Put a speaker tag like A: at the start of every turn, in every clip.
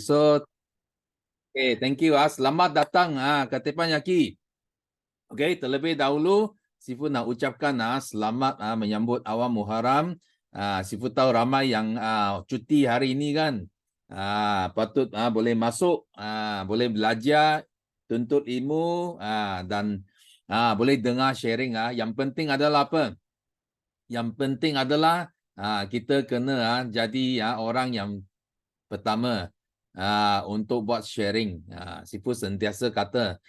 A: So, okay, thank you. Selamat datang ke Teppanyaki. Okay, terlebih dahulu, Sifu nak ucapkan selamat menyambut awal Muharram. Sifu tahu ramai yang cuti hari ini kan. Patut boleh masuk, boleh belajar, tuntut ilmu dan boleh dengar sharing. Yang penting adalah apa? Yang penting adalah kita kena jadi orang yang pertama untuk buat sharing. Sifu sentiasa kata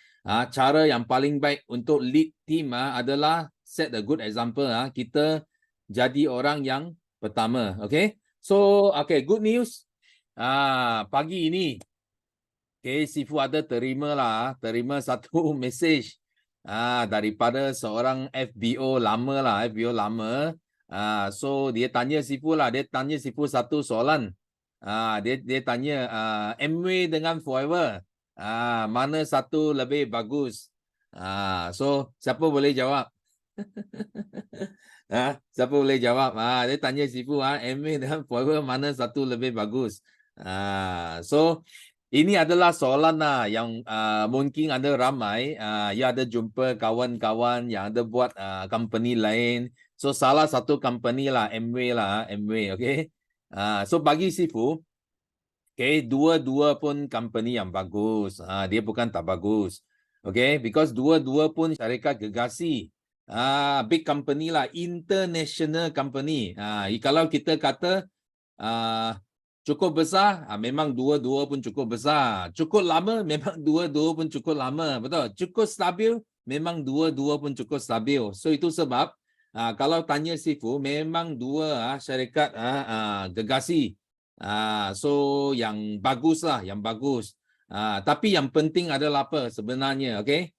A: cara yang paling baik untuk lead team adalah set a good example. Kita jadi orang yang pertama. Okay, so good news. Pagi ini Sifu ada terima satu message daripada seorang FBO lama so dia tanya Sifu satu soalan. Dia tanya Amway dengan Forever mana satu lebih bagus? So siapa boleh jawab? Siapa boleh jawab? Dia tanya Sifu Amway dengan Forever mana satu lebih bagus? So ini adalah soalan yang mungkin ada ramai yang ada jumpa kawan-kawan yang ada buat company lain. So salah satu company lah Amway, okay? So bagi Sifu, okay, dua-dua pun company yang bagus. Dia bukan tak bagus. Okay, because dua-dua pun syarikat gegasi. Big company lah, international company. Kalau kita kata cukup besar, memang dua-dua pun cukup besar. Cukup lama, memang dua-dua pun cukup lama. Betul? Cukup stabil, memang dua-dua pun cukup stabil. So itu sebab kalau tanya Sifu, memang dua syarikat gegasi. So yang bagus lah, yang bagus. Tapi yang penting adalah apa sebenarnya, okay?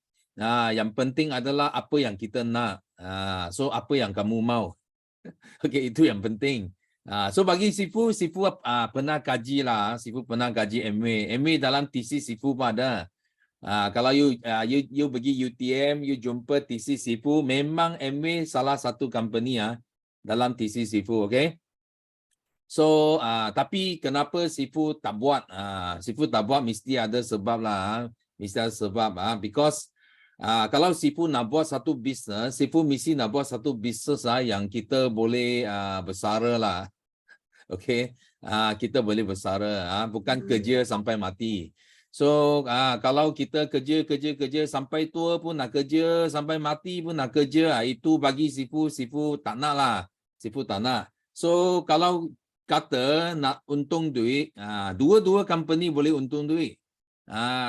A: Yang penting adalah apa yang kita nak. So apa yang kamu mau. Okay, itu yang penting. So bagi Sifu pernah kaji lah. Sifu pernah kaji Amway dalam thesis Sifu pun ada. Kalau you pergi UTM, you jumpa thesis Sifu, memang Amway salah satu company dalam thesis Sifu, okay? So tapi kenapa Sifu tak buat? Sifu tak buat mesti ada sebab lah. Mesti ada sebab because kalau Sifu nak buat satu bisnes, Sifu mesti nak buat satu bisnes yang kita boleh bersara lah. Okay, kita boleh bersara, bukan kerja sampai mati. So kalau kita kerja sampai tua pun nak kerja, sampai mati pun nak kerja, itu bagi Sifu tak nak lah. Sifu tak nak. So kalau kata nak untung duit, dua-dua company boleh untung duit.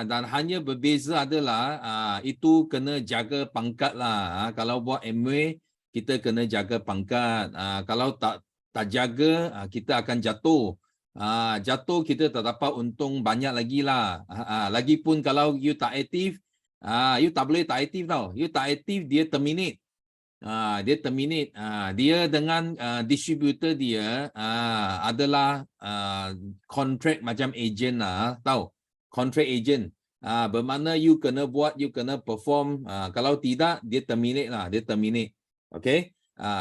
A: Dan hanya berbeza adalah itu kena jaga pangkat lah. Kalau buat Amway, kita kena jaga pangkat. Kalau tak jaga, kita akan jatuh. Jatuh kita tak dapat untung banyak lagi lah. Lagipun kalau you tak aktif, you tak boleh tak aktif tau. You tak aktif, dia terminate. Dia terminate. Dia dengan distributor dia adalah contract macam agent lah, tahu? Contract agent. Bermakna you kena buat, you kena perform. Kalau tidak, dia terminate lah. Dia terminate. Okay?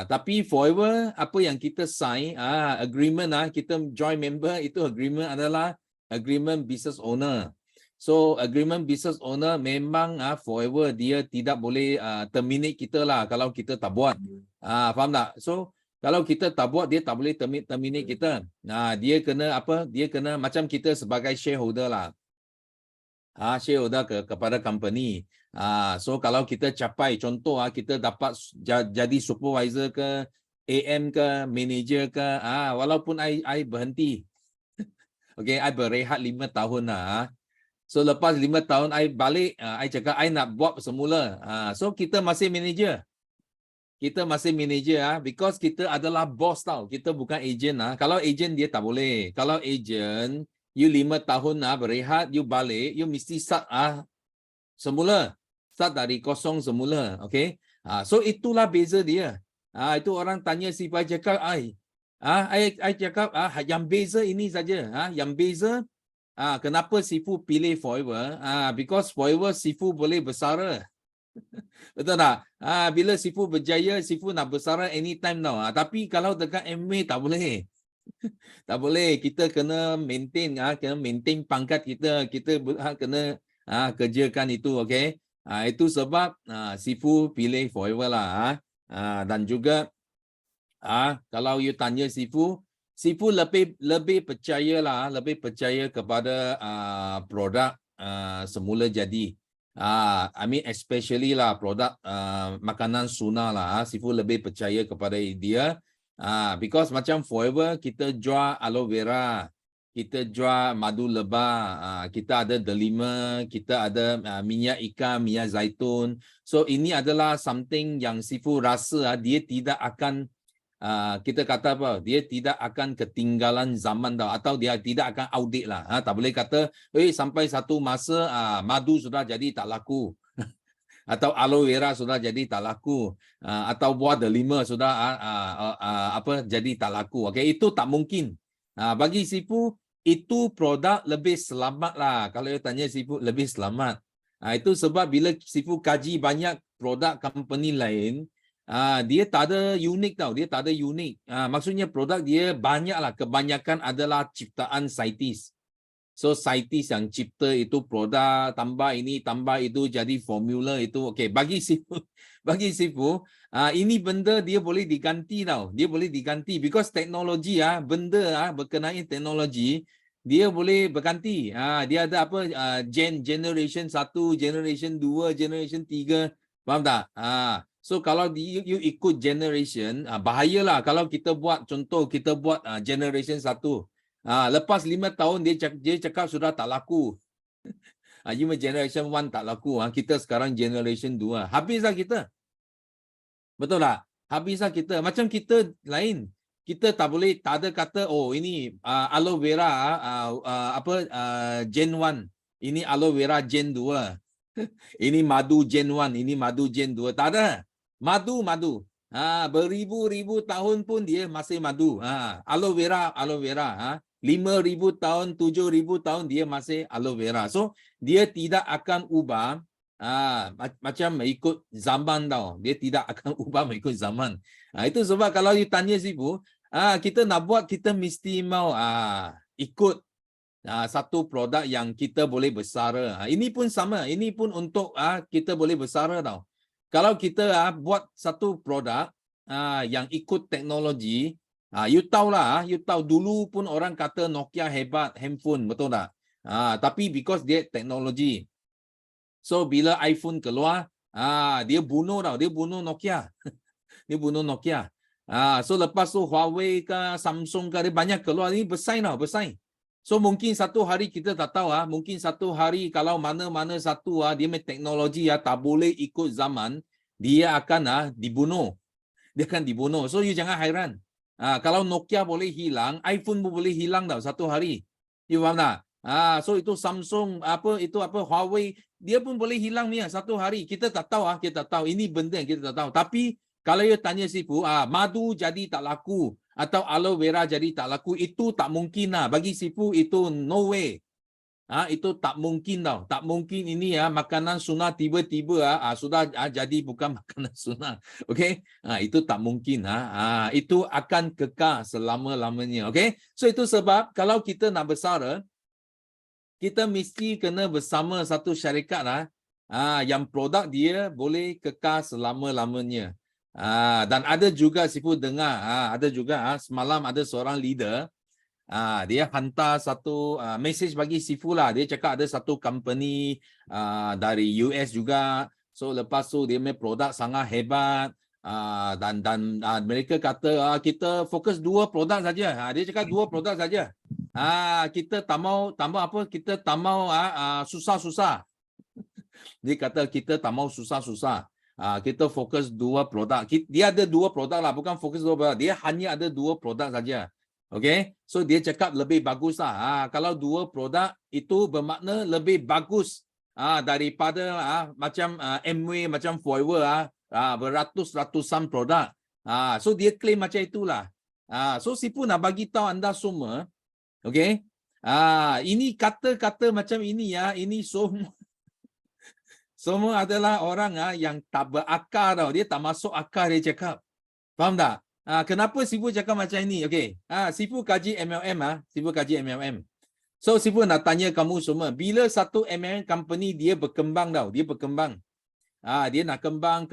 A: Tapi Forever, apa yang kita sign, agreement kita join member, itu agreement adalah agreement business owner. So agreement business owner memang Forever dia tidak boleh terminate kita lah kalau kita tak buat. Faham tak? So kalau kita tak buat, dia tak boleh terminate kita. Dia kena apa? Dia kena macam kita sebagai shareholder lah. Shareholder kepada company. So kalau kita capai, contoh kita dapat jadi supervisor ke, AM ke, manager ke, walaupun I berhenti. Okay, I berehat 5 tahun lah. So lepas 5 tahun I balik, I cakap I nak buat semula. So kita masih manager. Kita masih manager because kita adalah boss tau. Kita bukan agent Kalau agent dia tak boleh. Kalau agent, you 5 tahun berehat, you balik, you mesti start semula. Start dari kosong semula. Okay. So itulah beza dia. Itu orang tanya si Pai cakap, I cakap, yang beza ini saja. Yang beza, kenapa Sifu pilih Forever? Because Forever Sifu boleh bersara. Betul tak? Bila Sifu berjaya, Sifu nak bersara anytime tau. Tapi kalau dekat Amway tak boleh. Tak boleh, kita kena maintain kena maintain pangkat kita, kita kena kerjakan itu, okey. Itu sebab Sifu pilih Forever lah. Dan juga kalau you tanya Sifu lebih percayalah, lebih percaya kepada produk semula jadi. I mean especially lah produk makanan sunnah lah. Sifu lebih percaya kepada dia. Because macam Forever kita jual aloe vera, kita jual madu lebah, kita ada delima, kita ada minyak ikan, minyak zaitun. So ini adalah something yang Sifu rasa dia tidak akan kita kata apa, dia tidak akan ketinggalan zaman tau, atau dia tidak akan outdate lah. Tak boleh kata sampai satu masa madu sudah jadi tak laku atau aloe vera sudah jadi tak laku, atau buah delima sudah jadi tak laku. Okey, itu tak mungkin. Bagi Sifu itu produk lebih selamat lah. Kalau you tanya Sifu lebih selamat. Itu sebab bila Sifu kaji banyak produk company lain, dia tak ada unik tau, dia tak ada unik. Maksudnya produk dia banyak lah, kebanyakan adalah ciptaan saintis. So saintis yang cipta itu produk, tambah ini, tambah itu, jadi formula itu. Okey, bagi Sifu, ini benda dia boleh diganti tau. Dia boleh diganti because teknologi benda berkenaan teknologi dia boleh berganti. Dia ada apa generation 1, generation 2, generation 3. Faham tak? So kalau you ikut generation, bahayalah kalau kita buat contoh kita buat generation 1. Lepas 5 tahun dia cakap sudah tak laku. You generation 1 tak laku. Kita sekarang generation 2. Habislah kita. Betul tak? Habislah kita. Macam kita lain. Kita tak boleh, tak ada kata, oh ini aloe vera Gen 1. Ini aloe vera Gen 2. Ini madu Gen 1, ini madu Gen 2. Tak ada. Madu. Beribu-ribu tahun pun dia masih madu. Aloe vera. 5,000 tahun, 7,000 tahun dia masih aloe vera. So dia tidak akan ubah macam ikut zaman tau. Dia tidak akan ubah mengikut zaman. Itu sebab kalau you tanya Sifu, kita nak buat, kita mesti mau ikut satu produk yang kita boleh bersara. Ini pun sama. Ini pun untuk kita boleh bersara tau. Kalau kita buat satu produk yang ikut teknologi, you tahulah, you tahu dulu pun orang kata Nokia hebat, handphone, betul tak? Tapi because dia teknologi. So bila iPhone keluar, dia bunuh tau, dia bunuh Nokia. Dia bunuh Nokia. So lepas tu Huawei ke Samsung ke dia banyak keluar, ni bersaing tau, bersaing. So mungkin satu hari kita tak tahu mungkin satu hari kalau mana-mana satu dia punya teknologi tak boleh ikut zaman, dia akan dibunuh. Dia akan dibunuh. So you jangan hairan. Kalau Nokia boleh hilang, iPhone pun boleh hilang tau satu hari. You faham tak? So itu Samsung Huawei dia pun boleh hilang ni satu hari. Kita tak tahu kita tak tahu. Ini benda yang kita tak tahu. Tapi kalau you tanya Sifu, madu jadi tak laku atau aloe vera jadi tak laku, itu tak mungkin lah. Bagi Sifu itu no way. Itu tak mungkin tau. Tak mungkin ini makanan sunnah tiba-tiba sudah jadi bukan makanan sunnah. Okey? Itu tak mungkin. Itu akan kekal selama-lamanya. Okey? So itu sebab kalau kita nak bersara, kita mesti kena bersama satu syarikat yang produk dia boleh kekal selama-lamanya. Dan ada juga Sifu dengar, ada juga semalam ada seorang leader, dia hantar satu message bagi Sifu lah. Dia cakap ada satu company dari US juga. So lepas tu dia punya produk sangat hebat. Dan mereka kata kita fokus 2 produk saja. Dia cakap 2 produk saja. Kita tak mau tambah apa, kita tak mau susah-susah. Dia kata kita tak mau susah-susah. Kita fokus 2 produk. Dia ada 2 produk lah, bukan fokus 2 produk. Dia hanya ada 2 produk saja. Okay, so dia cakap lebih bagus lah. Kalau 2 produk itu bermakna lebih bagus daripada macam Amway, macam Forever beratus-ratusan produk. So dia claim macam itulah. So Sifu nak bagi tahu anda semua, okay, ini kata-kata macam ini ini semua adalah orang yang tak berakal tau. Dia tak masuk akal dia cakap. Faham tak? Kenapa Sifu cakap macam ini? Okey. Sifu kaji MLM Sifu kaji MLM. So Sifu nak tanya kamu semua, bila satu MLM company dia berkembang dia berkembang. Dia nak kembang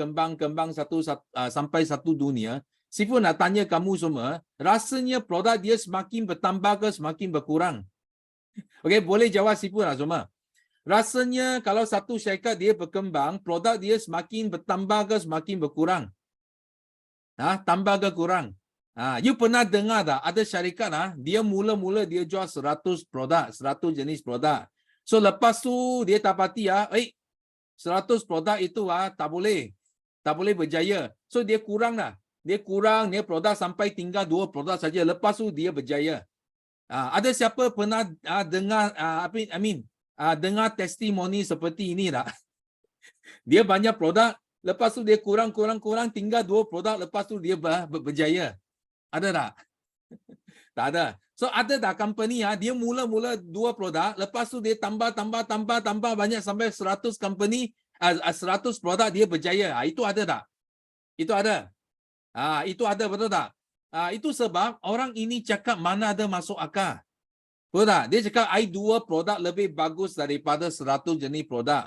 A: sampai satu dunia. Sifu nak tanya kamu semua, rasanya produk dia semakin bertambah ke semakin berkurang? Okey, boleh jawab Sifu lah semua. Rasanya kalau satu syarikat dia berkembang, produk dia semakin bertambah ke semakin berkurang? Tambah ke kurang? You pernah dengar tak ada syarikat dia mula-mula dia jual 100 produk, 100 jenis produk. So lepas tu dia dapati 100 produk itu tak boleh berjaya. So dia kurang Dia produk sampai tinggal 2 produk saja. Lepas tu dia berjaya. Ada siapa pernah dengar dengar testimoni seperti ini tak? Dia banyak produk, lepas tu dia kurang, tinggal 2 produk, lepas tu dia berjaya. Ada tak? Tak ada. So ada tak company dia mula-mula 2 produk, lepas tu dia tambah banyak sampai 100 company, 100 produk dia berjaya. Itu ada tak? Itu ada. Itu ada, betul tak? Itu sebab orang ini cakap mana ada masuk akal. Betul tak? Dia cakap I 2 produk lebih bagus daripada 100 jenis produk.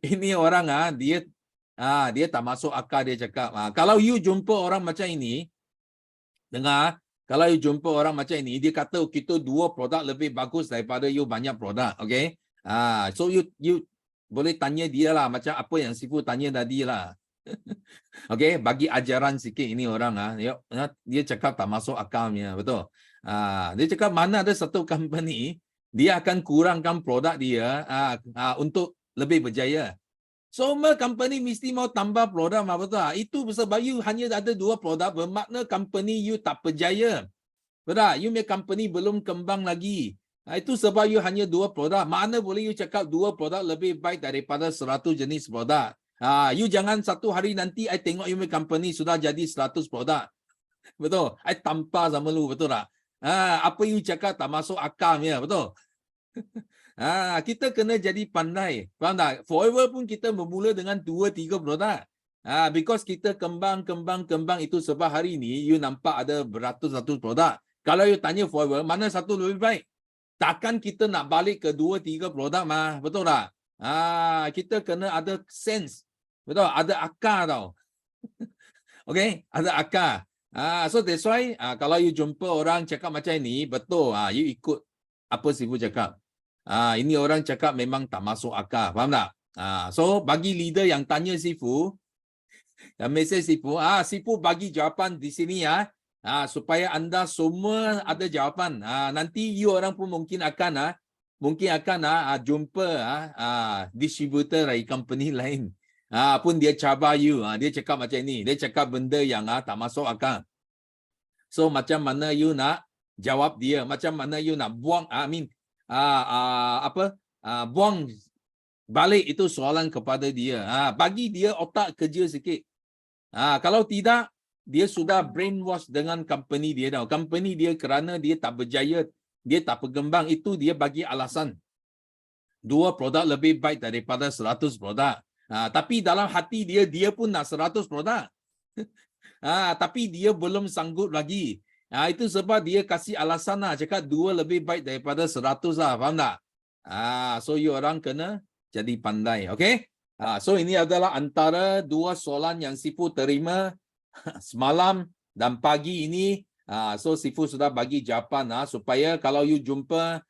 A: Ini orang dia tak masuk akal dia cakap. Kalau you jumpa orang macam ini, dengar, kalau you jumpa orang macam ini, dia kata kita 2 produk lebih bagus daripada you banyak produk, okey? So you boleh tanya dia lah macam apa yang Sifu tanya tadi lah. Okey, bagi ajaran sikit ini orang dia cakap tak masuk akalnya, betul? Dia cakap mana ada satu company dia akan kurangkan produk dia untuk lebih berjaya. Semua company mesti mau tambah produk, betul? Itu sebab you hanya ada 2 produk, bermakna company you tak berjaya. Betul? You punya company belum kembang lagi. Itu sebab you hanya 2 produk. Mana boleh you cakap 2 produk lebih baik daripada 100 jenis produk? You jangan satu hari nanti I tengok you punya company sudah jadi 100 produk. Betul? I tampar sama lu, betul tak? Apa you cakap tak masuk akal ya, betul? Kita kena jadi pandai. Faham tak? Forever pun kita bermula dengan 2-3 produk. Because kita kembang itu sebab hari ni you nampak ada beratus-ratus produk. Kalau you tanya forever, mana satu lebih baik? Takkan kita nak balik ke 2-3 produk mah, betul tak? Kita kena ada sense. Betul? Ada akal tau. Okay? Ada akal. So that's why kalau you jumpa orang cakap macam ni, betul. You ikut apa Sifu cakap. Ini orang cakap memang tak masuk akal. Faham tak? So bagi leader yang tanya Sifu, yang mesej Sifu, Sifu bagi jawapan di sini supaya anda semua ada jawapan. Nanti you orang pun mungkin akan jumpa distributor dari company lain. Pun dia cabar you, dia cakap macam ni, dia cakap benda yang tak masuk akal. So macam mana you nak jawab dia, macam mana you nak buang buang balik itu soalan kepada dia. Bagi dia otak kerja sikit. Kalau tidak, dia sudah brainwash dengan company dia dah. Company dia kerana dia tak berjaya, dia tak berkembang, itu dia bagi alasan 2 produk lebih baik daripada 100 produk. Tapi dalam hati dia pun nak 100 produk. Tapi dia belum sanggup lagi. Itu sebab dia kasih alasan cakap 2 lebih baik daripada 100 lah. Faham tak? So you orang kena jadi pandai. Okay? So ini adalah antara 2 soalan yang Sifu terima semalam dan pagi ini. So Sifu sudah bagi jawapan supaya kalau you jumpa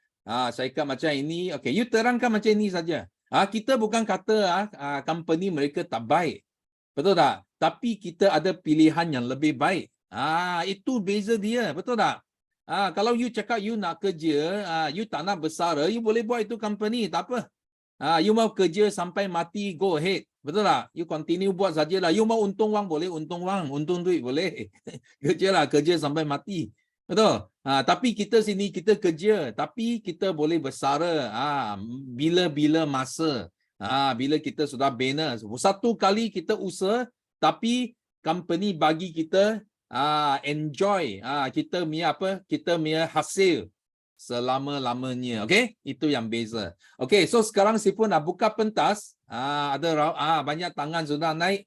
A: syarikat macam ini, okay, you terangkan macam ini saja. Kita bukan kata company mereka tak baik. Betul tak? Tapi kita ada pilihan yang lebih baik. Itu beza dia, betul tak? Kalau you cakap you nak kerja, you tak nak bersara, you boleh buat itu company, tak apa. You mau kerja sampai mati, go ahead. Betul tak? You continue buat sajalah. You mau untung wang, boleh untung wang. Untung duit, boleh. kerja sampai mati. Betul? Tapi kita sini, kita kerja. Tapi kita boleh bersara. Bila-bila masa. Bila kita sudah bina. Satu kali kita usaha, tapi company bagi kita enjoy kita punya hasil selama-lamanya. Okey, itu yang beza. Okey, so sekarang Sifu nak buka pentas. Ada banyak tangan sudah naik.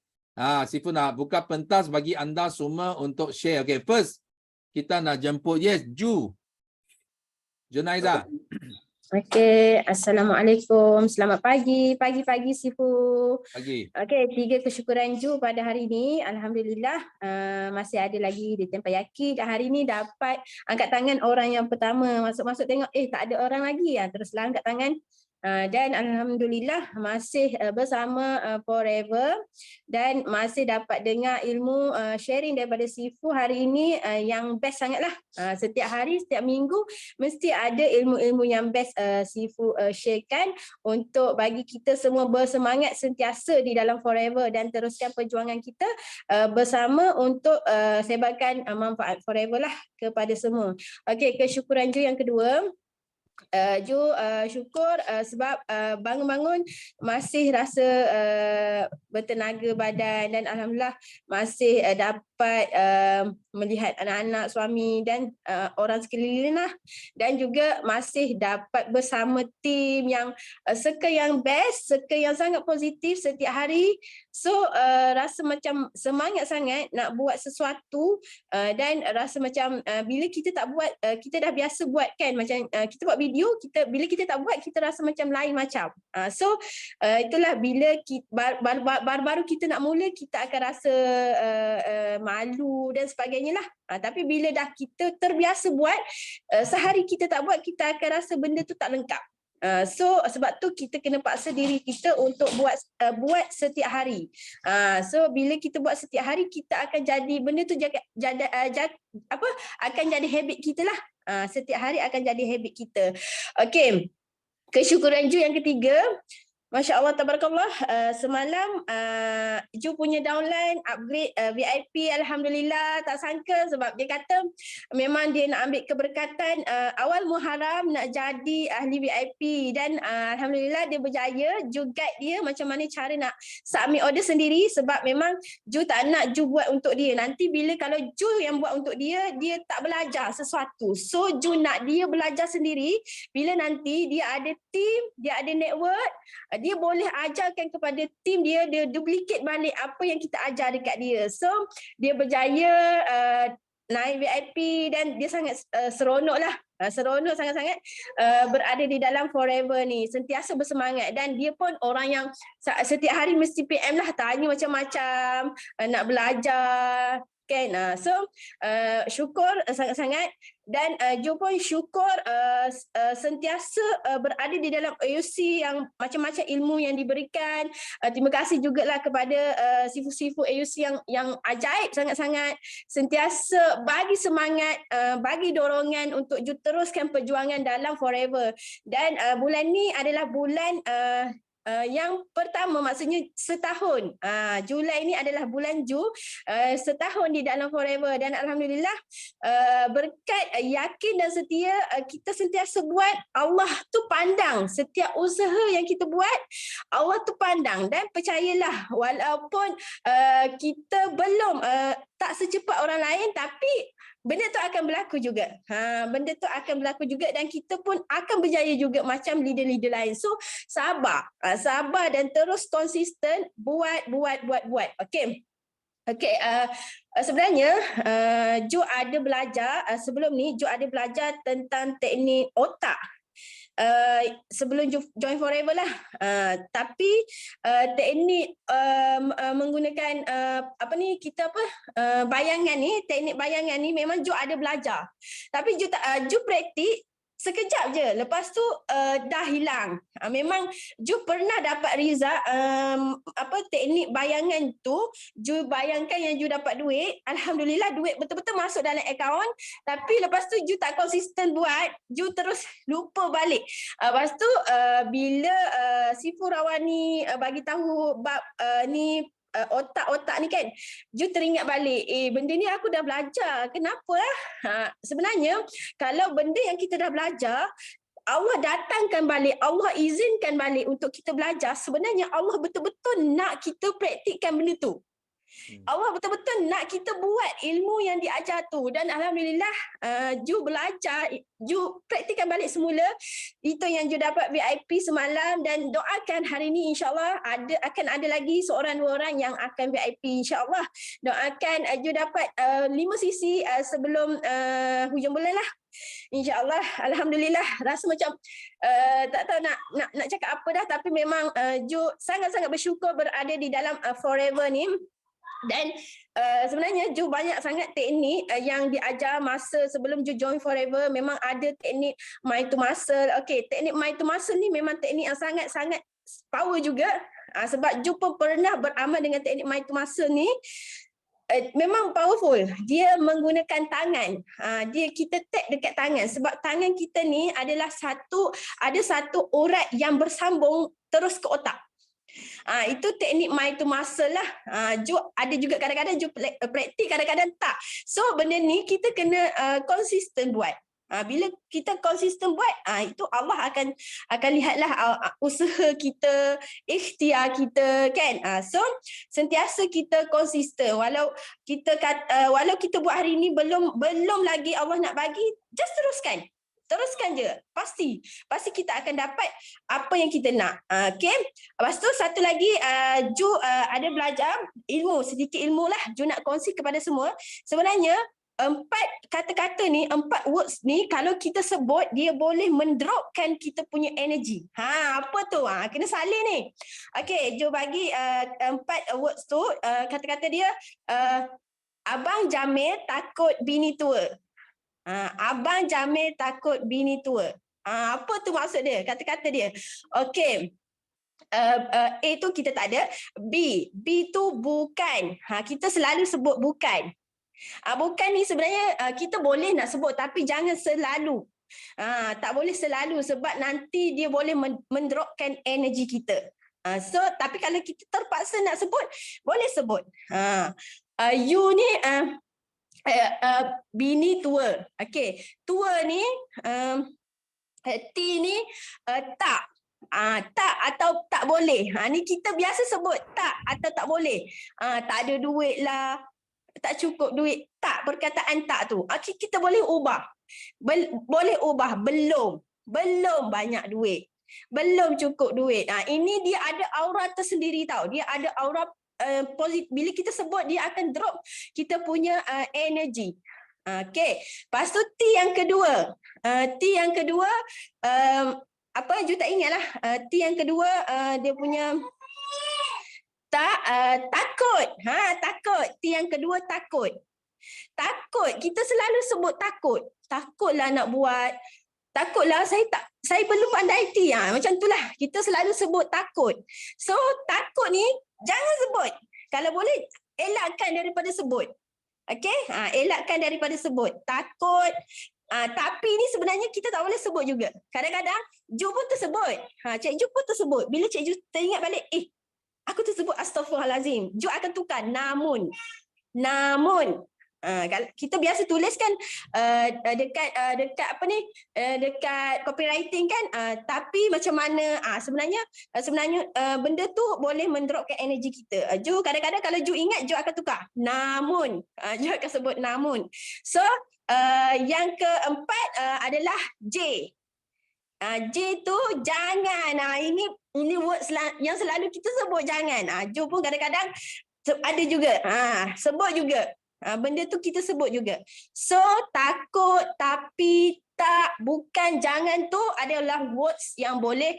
A: Sifu nak buka pentas bagi anda semua untuk share. Okay, first kita nak jemput Ju. Junaiza.
B: Okey, Assalamualaikum. Selamat pagi. Pagi-pagi Sifu.
A: Pagi.
B: Okey, 3 kesyukuran Ju pada hari ini. Alhamdulillah masih ada lagi di Tempayaki. Dan hari ini dapat angkat tangan orang yang pertama. Masuk-masuk tengok, tak ada orang lagi. Teruslah angkat tangan. Dan Alhamdulillah masih bersama Forever dan masih dapat dengar ilmu sharing daripada Sifu hari ini yang best sangatlah. Setiap hari, setiap minggu mesti ada ilmu-ilmu yang best Sifu sharekan untuk bagi kita semua bersemangat sentiasa di dalam Forever dan teruskan perjuangan kita bersama untuk sebarkan manfaat Forever lah kepada semua. Okey, kesyukuran Ju yang kedua. Ju syukur sebab bangun-bangun masih rasa bertenaga badan dan Alhamdulillah masih dapat melihat anak-anak, suami dan orang sekeliling lah, dan juga masih dapat bersama tim yang circle yang best, circle yang sangat positif setiap hari. So rasa macam semangat sangat nak buat sesuatu dan rasa macam bila kita tak buat, kita dah biasa buat kan, macam kita buat video, bila kita tak buat kita rasa macam lain macam. So itulah bila baru-baru kita nak mula kita akan rasa malu dan sebagainya lah. Tapi bila dah kita terbiasa buat, sehari kita tak buat kita akan rasa benda tu tak lengkap. So sebab tu kita kena paksa diri kita untuk buat setiap hari. So bila kita buat setiap hari kita akan jadi benda tu akan jadi habit kita lah. Setiap hari akan jadi habit kita. Okey. Kesyukuran Ju yang ketiga. Masya Allah, tabarakallah. Semalam Ju punya downline upgrade VIP. Alhamdulillah, tak sangka sebab dia kata memang dia nak ambil keberkatan awal Muharram nak jadi ahli VIP dan Alhamdulillah dia berjaya. Ju guide dia macam mana cara nak submit order sendiri sebab memang Ju tak nak Ju buat untuk dia. Nanti bila kalau Ju yang buat untuk dia, dia tak belajar sesuatu. So Ju nak dia belajar sendiri. Bila nanti dia ada team, dia ada network, dia boleh ajarkan kepada tim dia, dia duplicate balik apa yang kita ajar dekat dia. So dia berjaya naik VIP dan dia sangat seronok lah. Seronok sangat-sangat berada di dalam Forever ni, sentiasa bersemangat dan dia pun orang yang setiap hari mesti PM lah, tanya macam-macam, nak belajar kan. So syukur sangat-sangat dan Ju pun syukur sentiasa berada di dalam AUC yang macam-macam ilmu yang diberikan. Terima kasih jugalah kepada sifu-sifu AUC yang ajaib sangat-sangat, sentiasa bagi semangat, bagi dorongan untuk Ju teruskan perjuangan dalam Forever. Dan bulan ni adalah bulan yang pertama, maksudnya setahun. Julai ini adalah bulan Ju, setahun di dalam Forever dan Alhamdulillah berkat yakin dan setia kita sentiasa buat, Allah tu pandang setiap usaha yang kita buat, Allah tu pandang dan percayalah walaupun kita belum tak secepat orang lain tapi benda tu akan berlaku juga. Benda tu akan berlaku juga dan kita pun akan berjaya juga macam leader-leader lain. So sabar dan terus konsisten buat. Okey. Okey, sebenarnya Ju ada belajar sebelum ni Ju ada belajar tentang teknik otak. Sebelum join Forever lah, tapi teknik menggunakan bayangan ni, teknik bayangan ni memang Ju ada belajar, tapi Ju praktik sekejap je, lepas tu dah hilang. Memang Ju pernah dapat result teknik bayangan tu, Ju bayangkan yang Ju dapat duit, Alhamdulillah duit betul-betul masuk dalam akaun, tapi lepas tu Ju tak konsisten buat, Ju terus lupa balik. Lepas tu bila Sifu Rawani bagi tahu bab ni otak-otak ni kan, Ju teringat balik, benda ni aku dah belajar, kenapa sebenarnya kalau benda yang kita dah belajar Allah datangkan balik, Allah izinkan balik untuk kita belajar, sebenarnya Allah betul-betul nak kita praktikkan benda tu. Allah betul-betul nak kita buat ilmu yang diajar tu, dan alhamdulillah Ju belajar, Ju praktikan balik semula. Itu yang Ju dapat VIP semalam, dan doakan hari ni insya-Allah akan ada lagi seorang dua orang yang akan VIP insya-Allah. Doakan Ju dapat 5 sisi sebelum hujung bulan lah. InsyaAllah, alhamdulillah, rasa macam tak tahu nak cakap apa dah, tapi memang Ju sangat-sangat bersyukur berada di dalam Forever ni. Dan sebenarnya Ju banyak sangat teknik yang diajar masa sebelum Ju join Forever. Memang ada teknik mind to muscle. Okey, teknik mind to muscle ni memang teknik yang sangat-sangat power juga. Sebab Ju pun pernah beramal dengan teknik mind to muscle ni. Memang powerful. Dia menggunakan tangan. Kita tap dekat tangan, sebab tangan kita ni adalah ada satu urat yang bersambung terus ke otak. Itu teknik mind to muscle lah. Ju ada juga kadang-kadang Ju praktik, kadang-kadang tak. So benda ni kita kena konsisten buat. Bila kita konsisten buat, itu Allah akan lihatlah usaha kita, ikhtiar kita, kan. So sentiasa kita konsisten. Walau kita buat hari ni belum lagi Allah nak bagi, just teruskan je. Pasti kita akan dapat apa yang kita nak. Okay. Lepas tu satu lagi, Ju ada belajar sedikit ilmu lah. Ju nak kongsi kepada semua. Sebenarnya 4 kata-kata ni, 4 words ni, kalau kita sebut, dia boleh mendropkan kita punya energy. Apa tu? Kena salin ni. Okay, Ju bagi 4 words tu. Kata-kata dia, Abang Jamil takut bini tua. Abang Jamil takut bini tua. Apa tu maksud dia? Kata-kata dia. Okey. A tu kita tak ada. B tu bukan. Kita selalu sebut bukan. Bukan ni sebenarnya kita boleh nak sebut, tapi jangan selalu. Tak boleh selalu, sebab nanti dia boleh mendropkan energi kita. So tapi kalau kita terpaksa nak sebut, boleh sebut. You ni bini tua. Okey, tua ni T ni tak. Tak atau tak boleh. Ni kita biasa sebut tak atau tak boleh. Tak ada duit lah, tak cukup duit. Tak, perkataan tak tu. Okay, kita boleh ubah. Boleh ubah. Belum banyak duit. Belum cukup duit. Ini dia ada aura tersendiri tau. Dia ada aura positif. Bila kita sebut, dia akan drop kita punya energy. Okay. Lepas tu T yang kedua. Apa Ju tak ingat lah. T yang kedua, dia punya takut. Takut. T yang kedua takut. Takut. Kita selalu sebut takut. Takutlah nak buat. Takutlah saya belum pandai IT. Macam itulah. Kita selalu sebut takut. So takut ni jangan sebut. Kalau boleh elakkan daripada sebut. Okey? Elakkan daripada sebut. Takut. Tapi ni sebenarnya kita tak boleh sebut juga. Kadang-kadang Ju pun tersebut. Cik Ju pun tersebut. Bila Cik Ju teringat balik, aku tersebut astagfirullahalazim. Ju akan tukar namun. Kita biasa tulis kan dekat apa ni, dekat copywriting kan, tapi macam mana sebenarnya benda tu boleh mendropkan energi kita. Ju kadang-kadang kalau Ju ingat, Ju akan tukar namun. Ju akan sebut namun. So yang keempat adalah J. J tu jangan. Ini words yang selalu kita sebut jangan. Ju pun kadang-kadang ada juga. Sebut juga. Benda tu kita sebut juga. So takut, tapi, tak, bukan, jangan tu adalah words yang boleh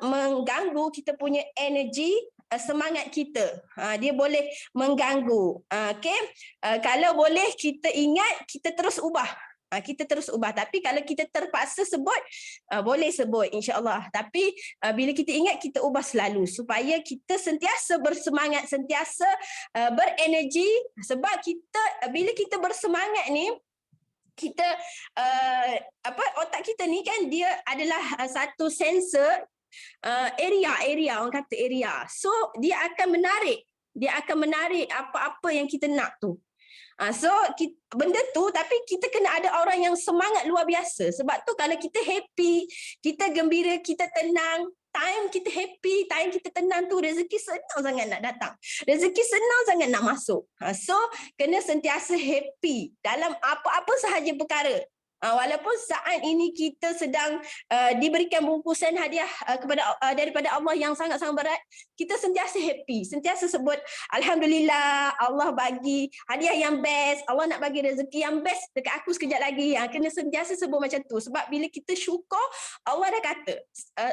B: mengganggu kita punya energi, semangat kita. Dia boleh mengganggu. Okay? Kalau boleh kita ingat, kita terus ubah. Tapi kalau kita terpaksa sebut, boleh sebut insya-Allah. Tapi bila kita ingat, kita ubah selalu supaya kita sentiasa bersemangat, sentiasa berenergi. Sebab bila kita bersemangat ni, kita otak kita ni kan, dia adalah satu sensor area, orang kata area. So dia akan menarik apa-apa yang kita nak tu. So benda tu, tapi kita kena ada orang yang semangat luar biasa. Sebab tu kalau kita happy, kita gembira, kita tenang, time kita happy, time kita tenang tu rezeki senang sangat nak datang. Rezeki senang sangat nak masuk. So kena sentiasa happy dalam apa-apa sahaja perkara. Walaupun saat ini kita sedang diberikan bungkusan hadiah daripada Allah yang sangat-sangat berat, kita sentiasa happy, sentiasa sebut Alhamdulillah, Allah bagi hadiah yang best, Allah nak bagi rezeki yang best dekat aku sekejap lagi. Kena sentiasa sebut macam tu, sebab bila kita syukur, Allah dah kata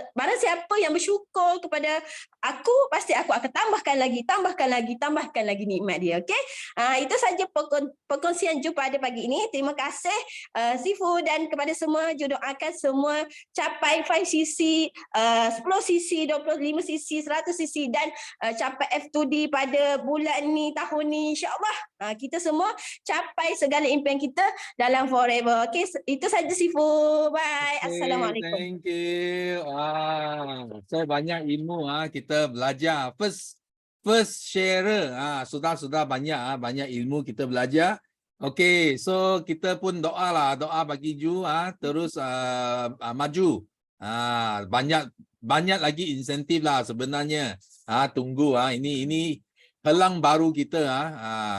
B: barang siapa yang bersyukur kepada aku, pasti aku akan tambahkan lagi nikmat dia. Okey, itu saja perkongsian Ju pada pagi ini. Terima kasih Sifu, dan kepada semua Ju doakan semua capai 5cc, 10cc, 25cc, 100cc dan capai F2D pada bulan ni, tahun ni, insya-Allah kita semua capai segala impian kita dalam forever. Okey, itu saja Sifu. Bye. Assalamualaikum.
A: Thank you. So banyak ilmu kita belajar. First sharer sudah banyak banyak ilmu kita belajar. Okey, so kita pun doa bagi Ju terus maju. Banyak lagi insentif lah sebenarnya. Tunggu ini helang baru kita.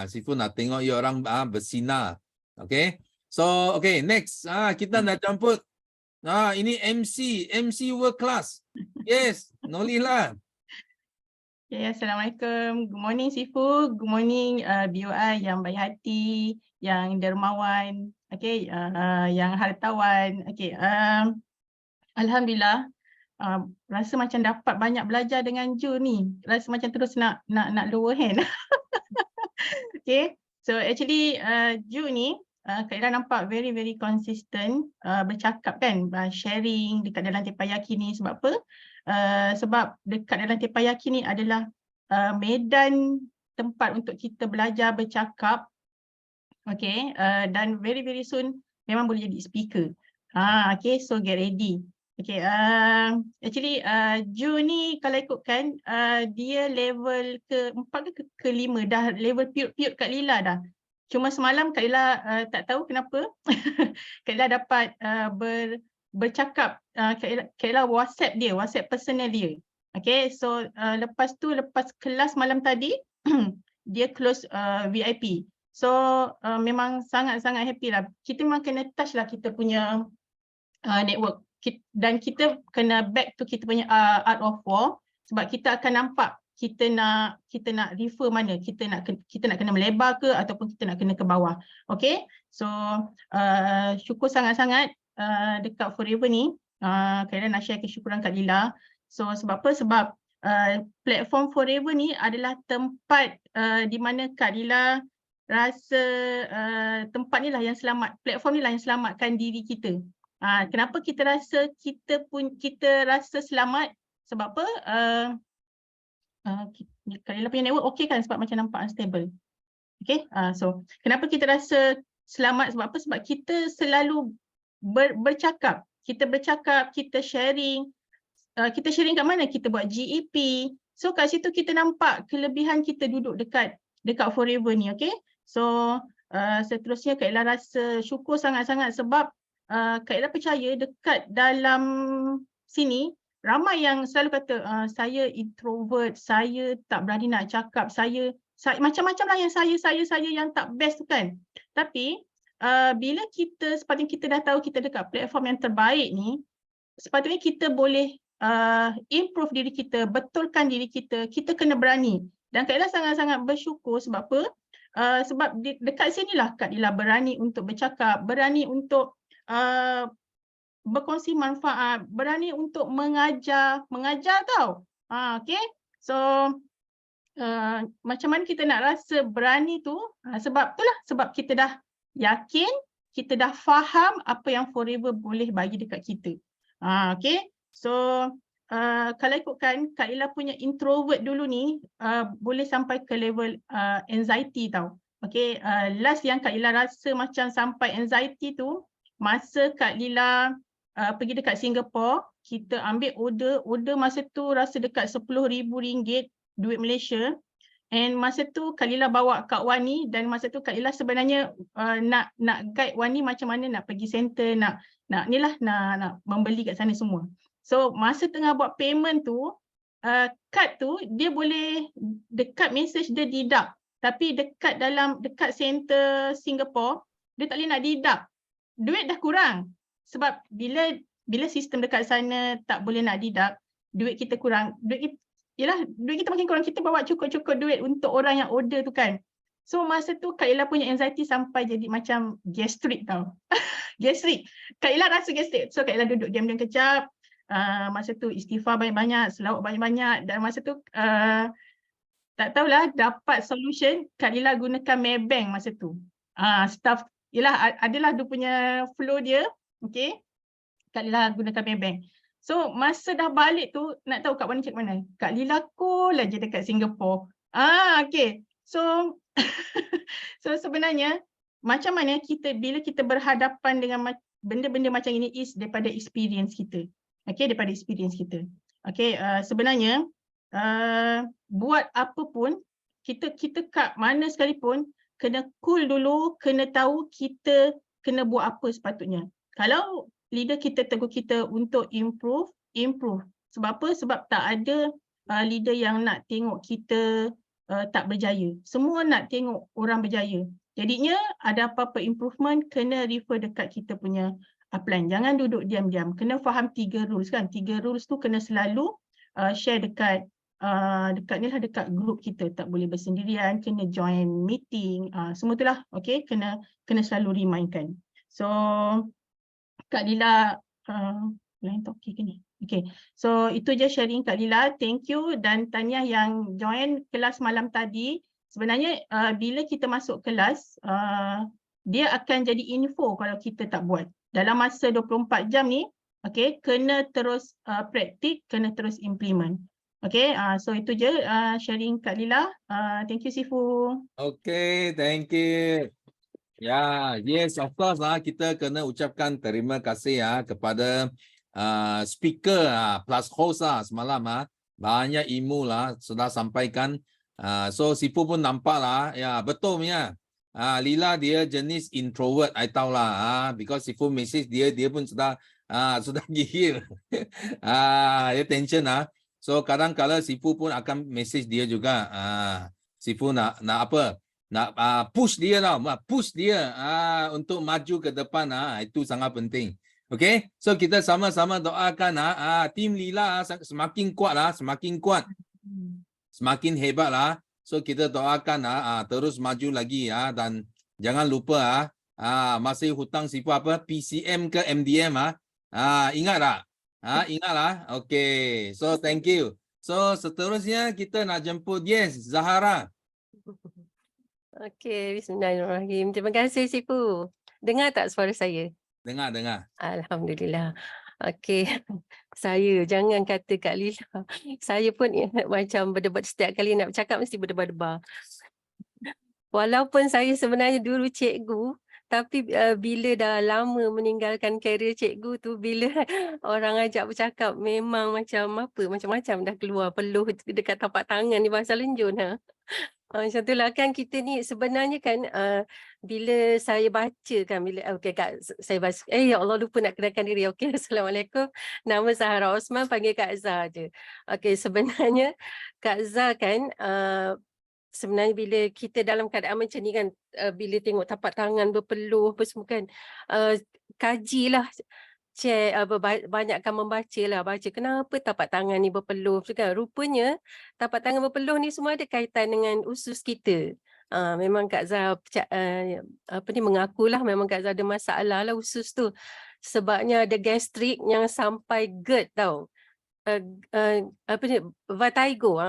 A: Sifu nak tengok you orang bersinar. Okey. So next kita nak jemput ini MC world class. Yes, Nolilah.
C: Okay, Assalamualaikum. Good morning Sifu. Good morning BOI yang baik hati, yang dermawan, okay, yang hartawan. Okay, Alhamdulillah. Rasa macam dapat banyak belajar dengan Ju ni. Rasa macam terus nak lower hand. Okay, so actually Ju ni Kak Ira nampak very consistent bercakap kan, sharing dekat dalam Tepayaki ni. Sebab apa? Sebab dekat dalam Tepayaki ni adalah medan tempat untuk kita belajar bercakap. Okay, dan very soon memang boleh jadi speaker. Okay, so get ready. Okay, actually Ju ni kalau ikutkan dia level ke-4 ke ke-5 dah, level pure Kak Lila dah. Cuma semalam Kak Lila tak tahu kenapa Kak Lila dapat bercakap, Kak Lila WhatsApp personal dia. Okay, so lepas kelas malam tadi dia close VIP. So memang sangat happy lah. Kita memang kena touch lah kita punya network. Dan kita kena back to kita punya art of war, sebab kita akan nampak kita nak refer mana, kita nak kena melebar ke ataupun kita nak kena ke bawah. Okay, so syukur sangat-sangat dekat Forever ni. Kak Lila nak share kesyukuran Kak Lila. So sebab apa? Sebab platform Forever ni adalah tempat di mana Kak Lila rasa tempat ni lah yang platform ni lah yang selamatkan diri kita. Kenapa kita rasa kita rasa selamat? Sebab apa? Kak Lila punya network okey kan, sebab macam nampak unstable. Okay, so kenapa kita rasa selamat? Sebab apa? Sebab kita selalu bercakap. Kita bercakap, kita sharing. Kita sharing kat mana? Kita buat GEP. So kat situ kita nampak kelebihan kita duduk dekat Forever ni. Okay, so seterusnya Kak Lila rasa syukur sangat-sangat sebab Kak Lila percaya dekat dalam sini ramai yang selalu kata saya introvert, saya tak berani nak cakap, saya macam-macam lah yang saya yang tak best tu kan. Tapi bila sepatutnya kita dah tahu kita dekat platform yang terbaik ni, sepatutnya kita boleh improve diri kita, betulkan diri kita, kita kena berani. Dan Kak Lila sangat-sangat bersyukur sebab apa? Sebab dekat sinilah Kak Lila berani untuk bercakap, berani untuk berkongsi manfaat, berani untuk mengajar tau. Okay, so macam mana kita nak rasa berani tu? Sebab itulah, sebab kita dah yakin, kita dah faham apa yang Forever boleh bagi dekat kita. Okay, so kalau ikutkan Kak Lila punya introvert dulu ni boleh sampai ke level anxiety tau. Okay, last yang Kak Lila rasa macam sampai anxiety tu masa Kak Lila pergi dekat Singapore, kita ambil order masa tu rasa dekat RM10,000 duit Malaysia. And masa tu Kak Lila bawa Kak Wani, dan masa tu Kak Lila sebenarnya nak guide Wani macam mana nak pergi center, nak membeli kat sana semua. So masa tengah buat payment tu, kad tu dia boleh dekat message dia deduct. Tapi dekat center Singapore, dia tak boleh nak deduct. Duit dah kurang. Sebab bila sistem dekat sana tak boleh nak deduct, duit kita kurang. Duit kita makin kurang, kita bawa cukup-cukup duit untuk orang yang order tu kan. So masa tu Kak Ella punya anxiety sampai jadi macam gastrik tau. Gastrik. Kak Ella rasa gastrik. So Kak Ella duduk diam-diam kejap. Masa tu istighfar banyak-banyak, selawat banyak-banyak, dan masa tu tak tahulah dapat solution. Kak Ella gunakan Maybank masa tu. Staff adalah dia punya flow dia. Okay. Kak Ella gunakan Maybank. So masa dah balik tu, nak tahu Kak Wani cek mana? Kak Lila call aja dekat Singapore. Okay. So so sebenarnya macam mana bila kita berhadapan dengan benda-benda macam ini is daripada experience kita. Okay, daripada experience kita. Okay, sebenarnya buat apa pun, kita kat mana sekalipun, kena cool dulu, kena tahu kita kena buat apa sepatutnya. Kalau leader kita tegur kita untuk improve. Sebab apa? Sebab tak ada leader yang nak tengok kita tak berjaya. Semua nak tengok orang berjaya. Jadinya ada apa-apa improvement, kena refer dekat kita punya plan. Jangan duduk diam-diam. Kena faham 3 rules kan. 3 rules tu kena selalu share dekat dekat group kita. Tak boleh bersendirian, kena join meeting, semua itulah. Okay, kena selalu remindkan. So Kak Lila lain topik ke ni? Okay, so itu je sharing Kak Lila. Thank you, dan tahniah yang join kelas malam tadi. Sebenarnya bila kita masuk kelas, dia akan jadi info kalau kita tak buat. Dalam masa 24 jam ni, okay, kena terus praktik, kena terus implement. Okay, so itu je sharing Kak Lila. Thank you Sifu.
A: Okay, thank you. Ya, yes, of course kita kena ucapkan terima kasih kepada speaker plus host semalam banyak ilmu sudah sampaikan. So Sifu pun nampak ya betul punya. Lila dia jenis introvert, I tahu lah. Because Sifu message dia pun sudah gigil. Dia tension So kadang-kadang Sifu pun akan message dia juga. Sifu nak apa? Nak push dia push dia untuk maju ke depan. Itu sangat penting. Okay, so kita sama-sama doakan tim Lila semakin kuat semakin hebat So kita doakan terus maju lagi dan jangan lupa masih hutang Sifu apa PCM ke MDM ingat tak? Ingatlah. Okay, so thank you. So seterusnya kita nak jemput Zahara.
D: Okey, bismillahirrahmanirrahim. Terima kasih Sifu. Dengar tak suara saya?
A: Dengar.
D: Alhamdulillah. Okey. Saya jangan kata Kak Lila. Saya pun macam berdebat setiap kali nak bercakap mesti berdebar-debar. Walaupun saya sebenarnya dulu cikgu, tapi bila dah lama meninggalkan karier cikgu tu, bila orang ajak bercakap memang macam-macam dah keluar peluh dekat tapak tangan di bahasa Lenjun. Macam itulah kan kita ni sebenarnya kan bila saya baca kan Kak, saya baca ya Allah lupa nak kenalkan diri. Okey, Assalamualaikum. Nama Zahra Osman, panggil Kak Zah je. Okey, sebenarnya Kak Zah kan sebenarnya bila kita dalam keadaan macam ni kan, bila tengok tapak tangan berpeluh apa semua kan, kajilah, banyakkan baca kenapa tapak tangan ni berpeluh kan. Rupanya tapak tangan berpeluh ni semua ada kaitan dengan usus kita. Memang Kak Zah mengakulah memang Kak Zah ada masalah lah usus tu. Sebabnya ada gastrik yang sampai GERD tau. Vertigo,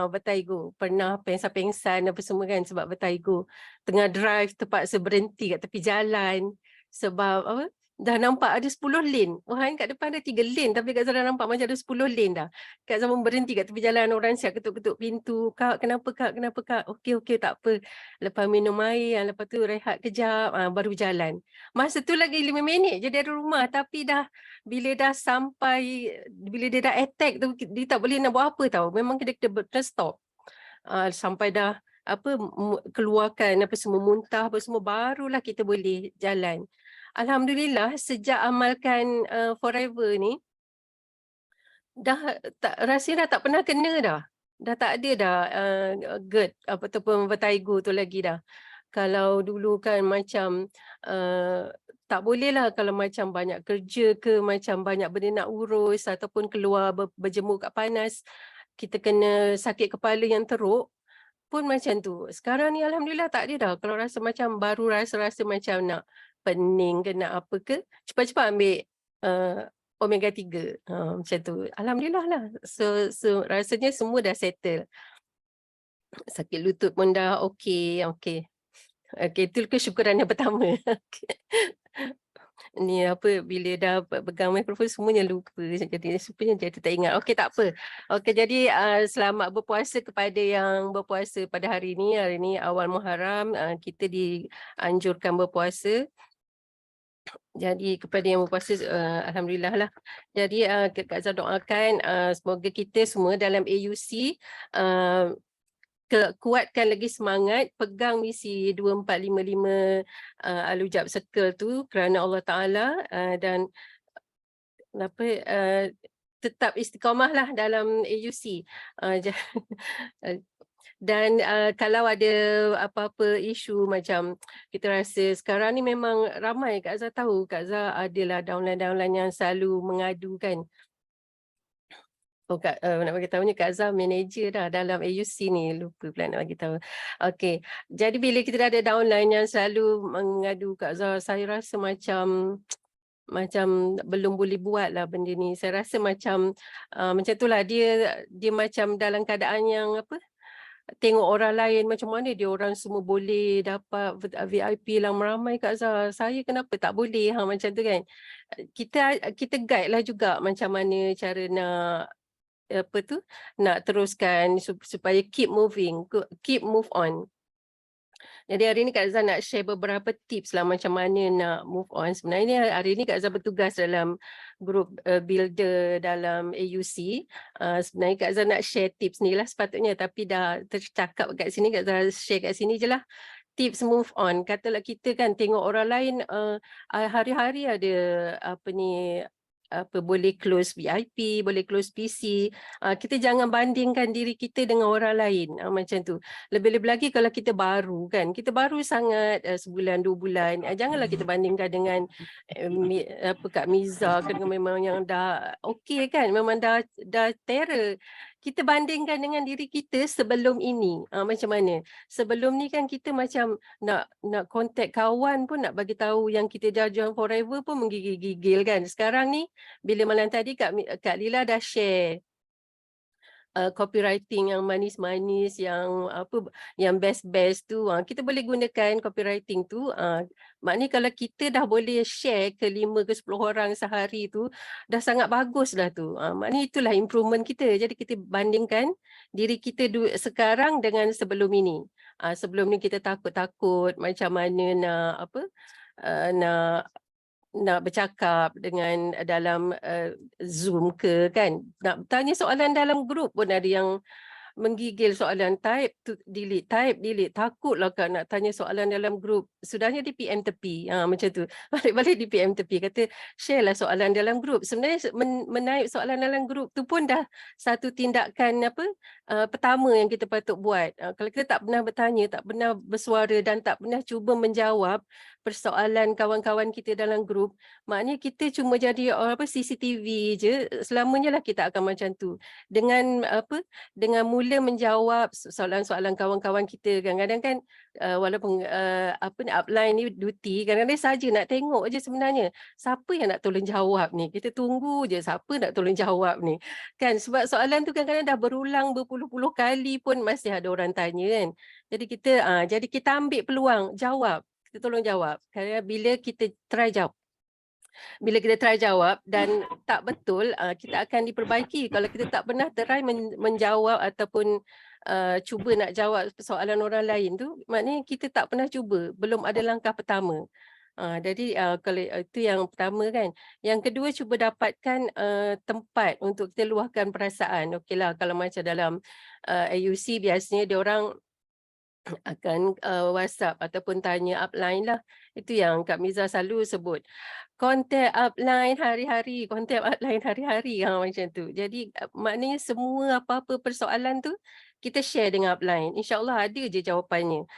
D: pernah pengsan apa semua kan sebab vertigo. Tengah drive terpaksa berhenti kat tepi jalan sebab dah nampak ada 10 lane. Wah, kat depan ada 3 lane tapi Kak Zah dah nampak macam ada 10 lane dah. Kak Zah pun berhenti kat tepi jalan, orang siap ketuk-ketuk pintu. Kak, kenapa Kak? Okey, tak apa. Lepas minum air, lepas tu rehat kejap, baru jalan. Masa tu lagi 5 minit je dari rumah tapi bila dia dah attack tu, dia tak boleh nak buat apa tau. Memang dia stop. Sampai dah keluarkan apa semua, muntah apa semua, barulah kita boleh jalan. Alhamdulillah sejak amalkan Forever ni, dah tak rasanya dah tak pernah kena dah. Dah tak ada dah GERD ataupun vertigo tu lagi dah. Kalau dulu kan macam tak boleh lah kalau macam banyak kerja ke, macam banyak benda nak urus ataupun keluar berjemur kat panas, kita kena sakit kepala yang teruk pun macam tu. Sekarang ni alhamdulillah tak ada dah. Kalau rasa macam baru rasa macam nak pening ke nak apa ke, cepat-cepat ambil omega 3. Macam tu. Alhamdulillah lah. So rasanya semua dah settle. Sakit lutut pun dah okey. Okey, itu kesyukuran yang pertama. Ni apa, bila dah pegang mikrofon semuanya lupa. Jadi sebenarnya jadi tak ingat. Okey, tak apa. Okey, jadi selamat berpuasa kepada yang berpuasa pada hari ini. Hari ini awal Muharram, kita dianjurkan berpuasa. Jadi kepada yang berpuasa, alhamdulillah lah. Jadi Kak Zah doakan semoga kita semua dalam AUC kuatkan lagi semangat, pegang misi 2455 Al-Ujab Circle tu kerana Allah Ta'ala dan tetap istiqamah lah dalam AUC. Dan kalau ada apa-apa isu macam kita rasa sekarang ni memang ramai, Kak Zah tahu, Kak Zah adalah downline-downline yang selalu mengadu kan. Oh Kak, nak bagi tahunya Kak Zah manager dah dalam AUC ni, lupa pula nak bagi tahu. Okey, jadi bila kita dah ada downline yang selalu mengadu Kak Zah, saya rasa macam belum boleh buat lah benda ni. Saya rasa macam itulah, dia macam dalam keadaan yang apa, tengok orang lain macam mana dia orang semua boleh dapat VIP yang ramai Kak Zah. Saya kenapa tak boleh macam tu kan. Kita guide lah juga macam mana cara nak nak teruskan supaya keep move on. Jadi hari ni Kak Zah nak share beberapa tips lah macam mana nak move on. Sebenarnya hari ni Kak Zah bertugas dalam grup builder dalam AUC. Sebenarnya Kak Zah nak share tips ni lah sepatutnya, tapi dah tercakap kat sini, Kak Zah share kat sini je lah. Tips move on. Katalah kita kan tengok orang lain hari-hari ada boleh close VIP, boleh close PC. Kita jangan bandingkan diri kita dengan orang lain macam tu. Lebih-lebih lagi kalau kita baru kan, kita baru sangat sebulan 2 bulan. Janganlah kita bandingkan dengan Kak Miza kan, memang yang dah okey kan, memang dah terror. Kita bandingkan dengan diri kita sebelum ini. Macam mana? Sebelum ni kan kita macam nak contact kawan pun, nak bagi tahu yang kita dah join forever pun menggigil-gigil kan. Sekarang ni bila malam tadi Kak Lila dah share copywriting yang manis-manis, yang best-best tu, kita boleh gunakan copywriting tu. Maknanya kalau kita dah boleh share ke 5 ke 10 orang sehari tu, dah sangat bagus dah tu. Maknanya itulah improvement kita. Jadi kita bandingkan diri kita sekarang dengan sebelum ini. Sebelum ni kita takut-takut macam mana nak bercakap dengan dalam Zoom ke kan. Nak tanya soalan dalam grup pun ada yang menggigil soalan, type delete. Takutlah kan nak tanya soalan dalam grup. Sudahnya di PM tepi. Macam tu. Balik-balik di PM tepi. Kata share lah soalan dalam grup. Sebenarnya menaip soalan dalam grup tu pun dah satu tindakan pertama yang kita patut buat. Kalau kita tak pernah bertanya, tak pernah bersuara dan tak pernah cuba menjawab persoalan kawan-kawan kita dalam grup, maknanya kita cuma jadi CCTV je. Selamanya lah kita akan macam tu. Dengan mula menjawab soalan-soalan kawan-kawan kita, kadang-kadang kan walaupun upline ni duty, kadang-kadang saja nak tengok je sebenarnya siapa yang nak tolong jawab ni. Kita tunggu je siapa nak tolong jawab ni kan, sebab soalan tu kadang-kadang dah berulang berpuluh-puluh kali pun masih ada orang tanya kan. Jadi kita ambil peluang jawab, kita tolong jawab. Kerana bila kita try jawab dan tak betul, kita akan diperbaiki. Kalau kita tak pernah try menjawab ataupun cuba nak jawab soalan orang lain tu, maknanya kita tak pernah cuba, belum ada langkah pertama. Jadi kalau itu yang pertama kan. Yang kedua, cuba dapatkan tempat untuk kita luahkan perasaan. Okeylah, kalau macam dalam AUC biasanya dia orang akan WhatsApp ataupun tanya upline lah. Itu yang Kak Miza selalu sebut. kontak upline hari-hari, kontak upline hari-hari macam tu. Jadi maknanya semua apa-apa persoalan tu kita share dengan upline. InsyaAllah ada je jawapannya.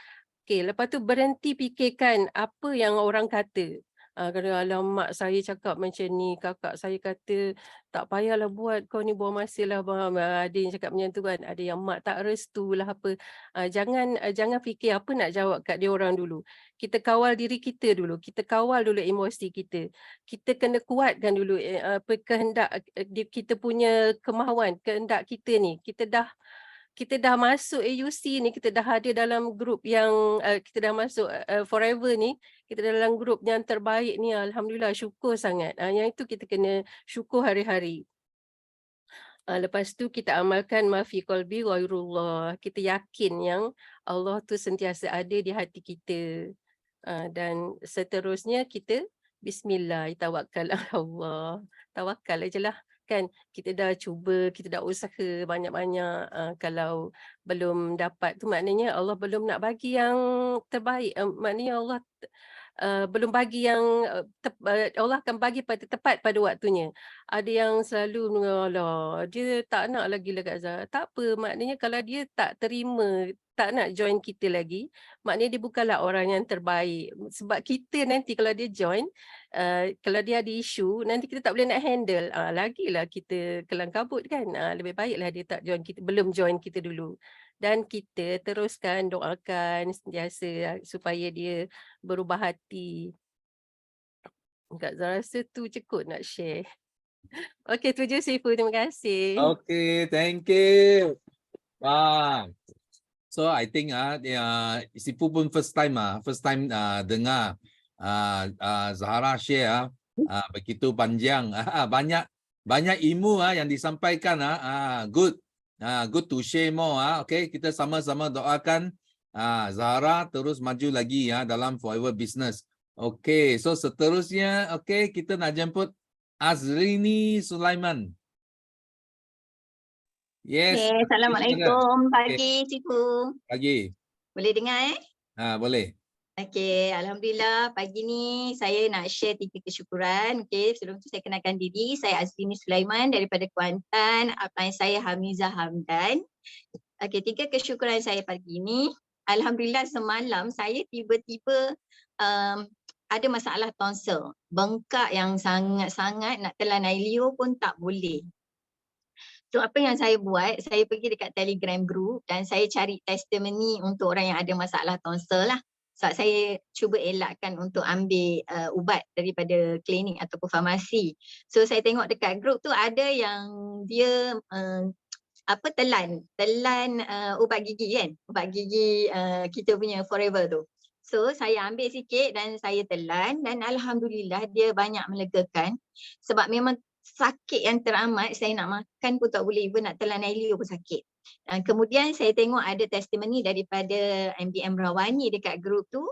D: Okey, lepas tu berhenti fikirkan apa yang orang kata. Kalau alamak saya cakap macam ni, kakak saya kata tak payahlah buat, kau ni buang masa lah. Ada yang cakap macam tu kan, ada yang mak tak restu lah apa. Jangan fikir apa nak jawab kat dia orang dulu. Kita kawal diri kita dulu, kita kawal dulu emosi kita. Kita kena kuatkan dulu kehendak kita punya kemahuan, kehendak kita ni. Kita dah masuk AUC ni, kita dah ada dalam grup yang kita dah masuk Forever ni, kita dalam grup yang terbaik ni, alhamdulillah, syukur sangat. Yang itu kita kena syukur hari-hari. Lepas tu kita amalkan ma fi qalbi ghairullah. Kita yakin yang Allah tu sentiasa ada di hati kita. Dan seterusnya kita bismillah, tawakkal ala Allah. Tawakal ajalah. Kan kita dah cuba, kita dah usaha banyak-banyak, kalau belum dapat tu maknanya Allah belum nak bagi yang terbaik, maknanya Allah belum bagi yang Allah akan bagi tepat pada waktunya. Ada yang selalu alah dia tak nak lagi lah Kak Zah. Tak apa, maknanya kalau dia tak terima, tak nak join kita lagi, maknanya dia bukanlah orang yang terbaik. Sebab kita nanti kalau dia join, kalau dia ada isu, nanti kita tak boleh nak handle. Lagilah kita kelang kabut kan. Lebih baiklah dia tak join kita, belum join kita dulu. Dan kita teruskan doakan sentiasa supaya dia berubah hati. Kak Zah rasa tu cukup nak share. Okey, tu je Sifu. Terima kasih.
A: Okay, thank you. So I think Sifu pun first time dengar Zahara share begitu panjang. Banyak ilmu yang disampaikan. Good. Good to share more. Okay, kita sama-sama doakan Zahara terus maju lagi dalam Forever Business. Okay, so seterusnya kita nak jemput Azrini Sulaiman. Yes.
E: Okay, Assalamualaikum. Pagi, Sifu.
A: Pagi.
E: Boleh dengar
A: Boleh.
E: Okey, Alhamdulillah pagi ni saya nak share 3 kesyukuran. Okey, sebelum tu saya kenalkan diri. Saya Azrini Sulaiman daripada Kuantan. Upline saya Hamizah Hamdan. Okey, 3 kesyukuran saya pagi ni. Alhamdulillah semalam saya tiba-tiba ada masalah tonsil. Bengkak yang sangat-sangat, nak telan air liur pun tak boleh. So apa yang saya buat, saya pergi dekat Telegram group dan saya cari testimoni untuk orang yang ada masalah tonsil lah. Sebab saya cuba elakkan untuk ambil ubat daripada klinik ataupun farmasi. So saya tengok dekat group tu ada yang dia telan ubat gigi kan. Ubat gigi kita punya Forever tu. So saya ambil sikit dan saya telan dan alhamdulillah dia banyak melegakan. Sebab memang sakit yang teramat, saya nak makan pun tak boleh, even nak telan air liur pun sakit. Kemudian saya tengok ada testimoni daripada MDM Rawani dekat grup tu,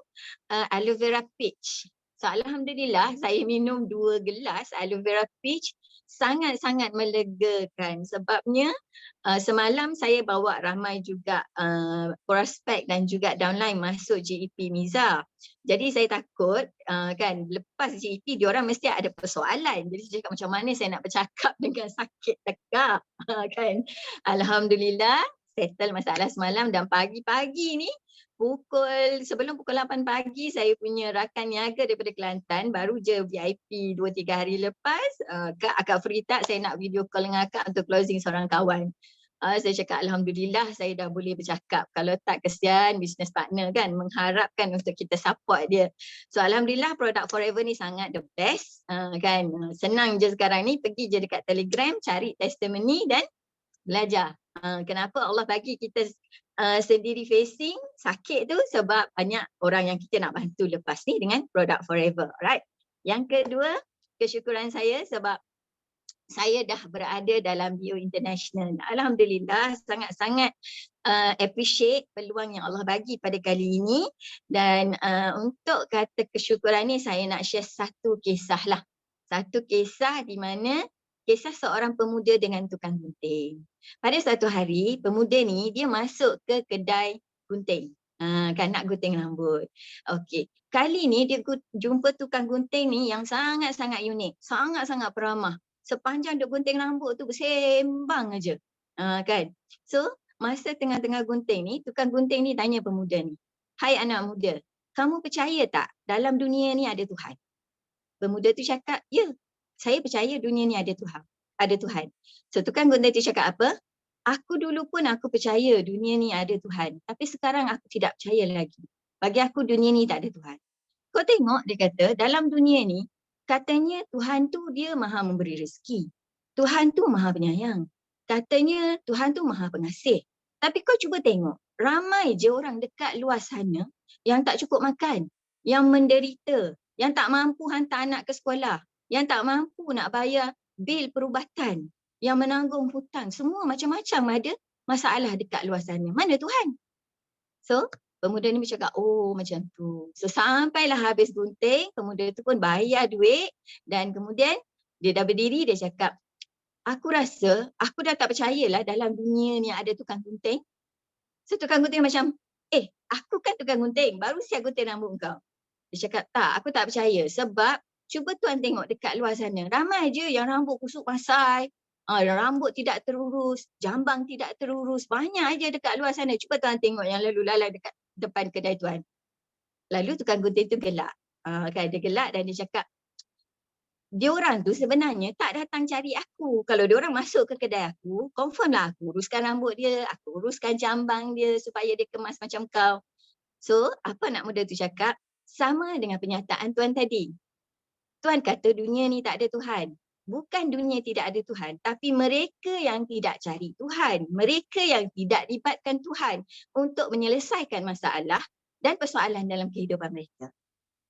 E: aloe vera peach. So alhamdulillah saya minum 2 gelas aloe vera peach, sangat-sangat melegakan. Sebabnya semalam saya bawa ramai juga prospek dan juga downline masuk GEP Miza. Jadi saya takut kan lepas GEP diorang mesti ada persoalan. Jadi saya cakap macam mana saya nak bercakap dengan sakit tekak kan. Alhamdulillah settle masalah semalam dan pagi-pagi ni sebelum pukul 8 pagi saya punya rakan niaga daripada Kelantan baru je VIP 2-3 hari lepas, Kak free tak saya nak video call dengan Kak untuk closing seorang kawan. Saya cakap alhamdulillah saya dah boleh bercakap, kalau tak kesian business partner kan mengharapkan untuk kita support dia. So alhamdulillah produk Forever ni sangat the best kan. Senang je sekarang ni, pergi je dekat Telegram cari testimoni dan belajar. Kenapa Allah bagi kita sendiri facing sakit tu, sebab banyak orang yang kita nak bantu lepas ni dengan produk Forever. Alright. Yang kedua, kesyukuran saya sebab saya dah berada dalam Bio International. Alhamdulillah sangat-sangat appreciate peluang yang Allah bagi pada kali ini. Dan untuk kata kesyukuran ni saya nak share satu kisah lah. Satu kisah di mana kisah seorang pemuda dengan tukang gunting. Pada suatu hari, pemuda ni dia masuk ke kedai gunting. Kan nak gunting rambut. Okey. Kali ni dia jumpa tukang gunting ni yang sangat-sangat unik, sangat-sangat peramah. Sepanjang dia gunting rambut tu bersembang aja. Kan. So, masa tengah-tengah gunting ni, tukang gunting ni tanya pemuda ni, "Hai anak muda, kamu percaya tak dalam dunia ni ada Tuhan?" Pemuda tu cakap, "Ya, saya percaya dunia ni ada Tuhan. Ada Tuhan." So, tukang gunting tu cakap apa? "Aku dulu pun aku percaya dunia ni ada Tuhan. Tapi sekarang aku tidak percaya lagi. Bagi aku dunia ni tak ada Tuhan." Kau tengok dia kata dalam dunia ni katanya Tuhan tu dia maha memberi rezeki. Tuhan tu maha penyayang. Katanya Tuhan tu maha pengasih. Tapi kau cuba tengok ramai je orang dekat luar sana yang tak cukup makan, yang menderita, yang tak mampu hantar anak ke sekolah, yang tak mampu nak bayar bil perubatan, yang menanggung hutang, semua macam-macam ada masalah dekat luar sana. Mana Tuhan? So, pemuda ni bercakap, oh macam tu. So, sampailah habis gunting, pemuda tu pun bayar duit dan kemudian dia dah berdiri, dia cakap, "Aku rasa aku dah tak percayalah dalam dunia ni ada tukang gunting." So, tukang gunting macam, aku kan tukang gunting, baru siap gunting rambut kau. Dia cakap, "Tak, aku tak percaya sebab cuba tuan tengok dekat luar sana. Ramai je yang rambut kusuk pasai, rambut tidak terurus, jambang tidak terurus. Banyak je dekat luar sana. Cuba tuan tengok yang lalu lalang dekat depan kedai tuan." Lalu tukang gunting tu gelak. Kan dia gelak dan dia cakap, "Diorang tu sebenarnya tak datang cari aku. Kalau diorang masuk ke kedai aku, confirm lah aku uruskan rambut dia, aku uruskan jambang dia supaya dia kemas macam kau." So, apa anak muda tu cakap? Sama dengan penyataan tuan tadi. Tuan kata dunia ni tak ada Tuhan. Bukan dunia tidak ada Tuhan, tapi mereka yang tidak cari Tuhan, mereka yang tidak libatkan Tuhan untuk menyelesaikan masalah dan persoalan dalam kehidupan mereka.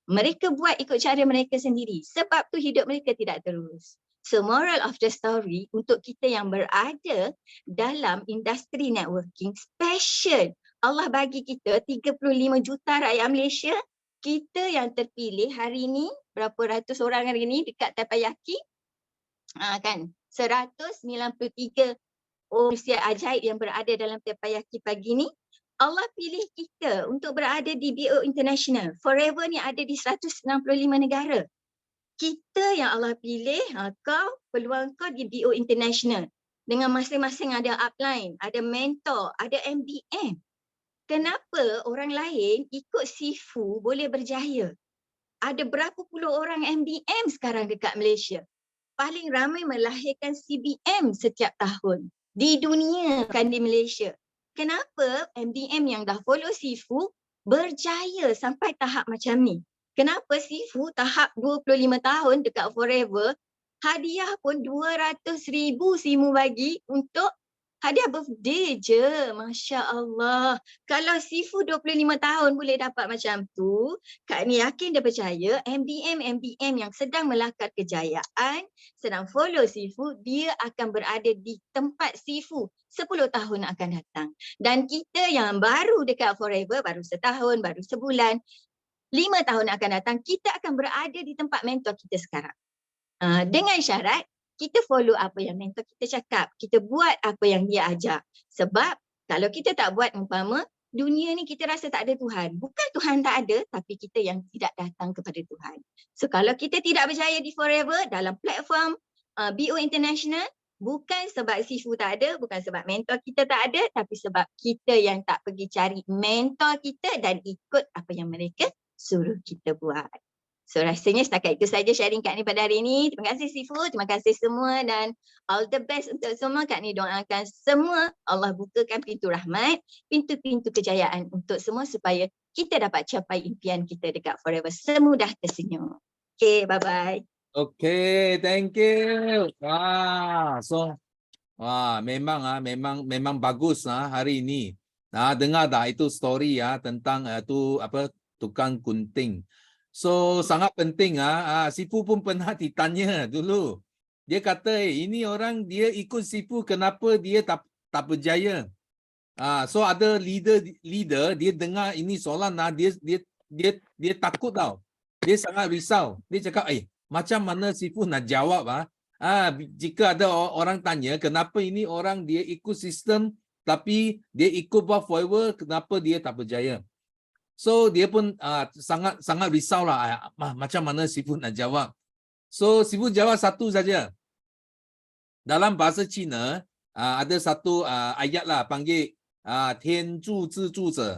E: Mereka buat ikut cara mereka sendiri, sebab tu hidup mereka tidak terurus. So, moral of the story untuk kita yang berada dalam industri networking, special Allah bagi kita 35 juta rakyat Malaysia, kita yang terpilih hari ni, berapa ratus orang hari ni dekat Taipayaki, kan 193 usia ajaib yang berada dalam Taipayaki pagi ni, Allah pilih kita untuk berada di BO International. Forever ni ada di 165 negara. Kita yang Allah pilih, peluang kau di BO International. Dengan masing-masing ada upline, ada mentor, ada MBM. Kenapa orang lain ikut Sifu boleh berjaya? Ada berapa puluh orang MBM sekarang dekat Malaysia? Paling ramai melahirkan CBM setiap tahun di dunia, bukan di Malaysia. Kenapa MBM yang dah follow Sifu berjaya sampai tahap macam ni? Kenapa Sifu tahap 25 tahun dekat Forever, hadiah pun 200,000 Simu bagi untuk hadiah birthday je. Masya Allah. Kalau Sifu 25 tahun boleh dapat macam tu, Kak ni yakin dia percaya MBM yang sedang melakar kejayaan, sedang follow Sifu, dia akan berada di tempat Sifu 10 tahun akan datang. Dan kita yang baru dekat Forever, baru setahun, baru sebulan, 5 tahun akan datang, kita akan berada di tempat mentor kita sekarang. Dengan syarat, kita follow apa yang mentor kita cakap. Kita buat apa yang dia ajar. Sebab kalau kita tak buat, umpama dunia ni kita rasa tak ada Tuhan. Bukan Tuhan tak ada, tapi kita yang tidak datang kepada Tuhan. So kalau kita tidak berjaya di Forever dalam platform BO International, bukan sebab Sifu tak ada, bukan sebab mentor kita tak ada, tapi sebab kita yang tak pergi cari mentor kita dan ikut apa yang mereka suruh kita buat. So rasanya setakat itu saja sharing Kak Ni pada hari ini. Terima kasih Sifu, terima kasih semua dan all the best untuk semua. Kak Ni doakan semua Allah bukakan pintu rahmat, pintu-pintu kejayaan untuk semua supaya kita dapat capai impian kita dekat Forever semudah tersenyum. Okay, bye-bye.
A: Okay, thank you. Memang bagus hari ini. Dengar tak itu story tentang tu apa tukang gunting. So sangat penting Sifu pun pernah ditanya dulu. Dia kata ini orang dia ikut Sifu, kenapa dia tak berjaya? So ada leader dia dengar ini soalan dia takut tau. Dia sangat risau. Dia cakap macam mana Sifu nak jawab jika ada orang tanya kenapa ini orang dia ikut sistem tapi dia ikut buat Forever, kenapa dia tak berjaya? So dia pun sangat risaulah macam mana Sifu nak jawab. So Sifu jawab satu saja. Dalam bahasa Cina ada satu ayat lah panggil Tian Zhu Zhi Zhu Ze.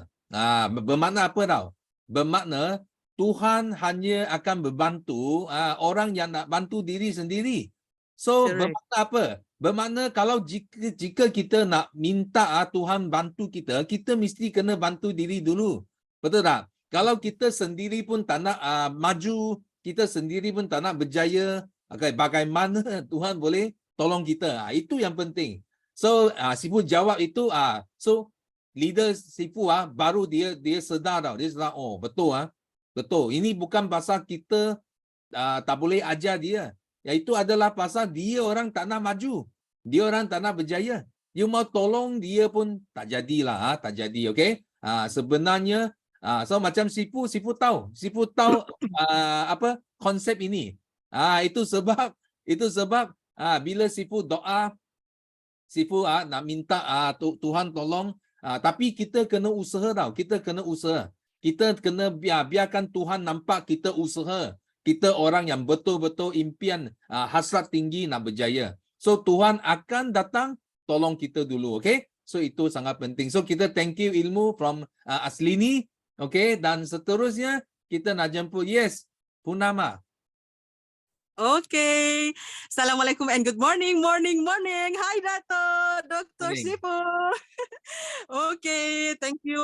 A: Bermakna apa tau? Bermakna Tuhan hanya akan membantu orang yang nak bantu diri sendiri. So bermakna apa? Bermakna kalau jika kita nak minta Tuhan bantu kita, kita mesti kena bantu diri dulu. Betul tak? Kalau kita sendiri pun tak nak maju, kita sendiri pun tak nak berjaya, bagaimana Tuhan boleh tolong kita? Itu yang penting. So Sifu jawab itu, so leader Sifu baru dia sedar tau. Dia sedar, oh betul betul. Ini bukan pasal kita tak boleh ajar dia. Iaitu adalah pasal dia orang tak nak maju. Dia orang tak nak berjaya. You mau tolong dia pun tak jadilah, tak jadi, okey? Sebenarnya so macam Sifu tahu apa konsep ini. Itu sebab bila Sifu doa, Sifu nak minta Tuhan tolong, tapi kita kena usaha tau. Kita kena usaha. Kita kena biarkan Tuhan nampak kita usaha. Kita orang yang betul-betul impian, hasrat tinggi nak berjaya. So Tuhan akan datang tolong kita dulu, okay? So itu sangat penting. So kita thank you ilmu from Aslini, okay? Dan seterusnya kita nak jemput Purnama.
F: Okay. Assalamualaikum and good morning. Hi Dato, Dr. Sifu. Okay, thank you.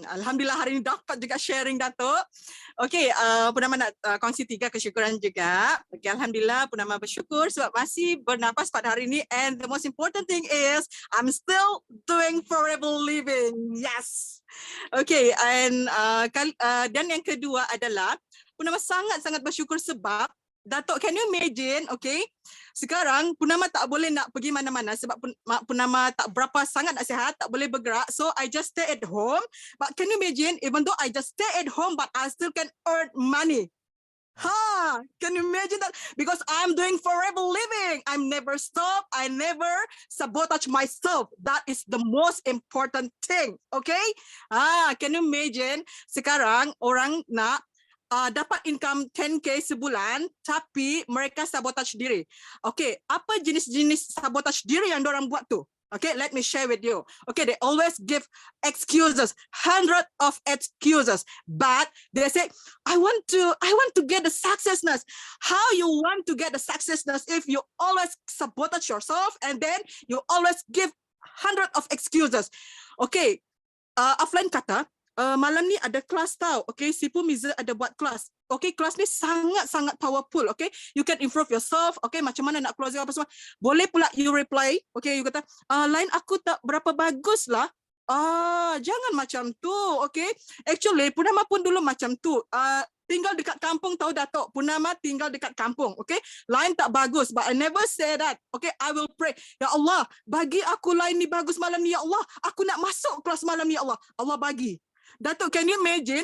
F: Alhamdulillah hari ini dapat juga sharing Dato. Okay, Purnama nak kongsi 3 kesyukuran juga. Okay, Alhamdulillah Purnama bersyukur sebab masih bernafas pada hari ini, and the most important thing is I'm still doing forever living. Yes. Okay, and dan yang kedua adalah Purnama sangat-sangat bersyukur sebab Datuk, can you imagine, okay, sekarang Purnama tak boleh nak pergi mana-mana sebab Purnama tak berapa sangat nak sihat, tak boleh bergerak, so I just stay at home. But can you imagine, even though I just stay at home, but I still can earn money. Can you imagine that? Because I'm doing forever living. I'm never stop. I never sabotage myself. That is the most important thing. Okay? Can you imagine? Sekarang orang nak dapat income 10K sebulan, tapi mereka sabotage diri. Okay, apa jenis-jenis sabotage diri yang dorang buat tu? Okay, let me share with you. Okay, they always give excuses, 100 of excuses, but they say, I want to get the successness. How you want to get the successness if you always sabotage yourself and then you always give 100 of excuses? Okay, Aflan kata, malam ni ada kelas tau. Okay, Sifu Miza ada buat kelas. Okay, kelas ni sangat-sangat powerful. Okay, you can improve yourself. Okay, macam mana nak closing apa semua. Boleh pula you reply. Okay, you kata, line aku tak berapa bagus lah. Jangan macam tu. Okay, actually Purnama pun dulu macam tu. Tinggal dekat kampung tahu Datuk. Purnama tinggal dekat kampung. Okay, line tak bagus. But I never say that. Okay, I will pray. Ya Allah, bagi aku line ni bagus malam ni. Ya Allah, aku nak masuk kelas malam ni. Ya Allah, Allah bagi. Datuk, can you imagine?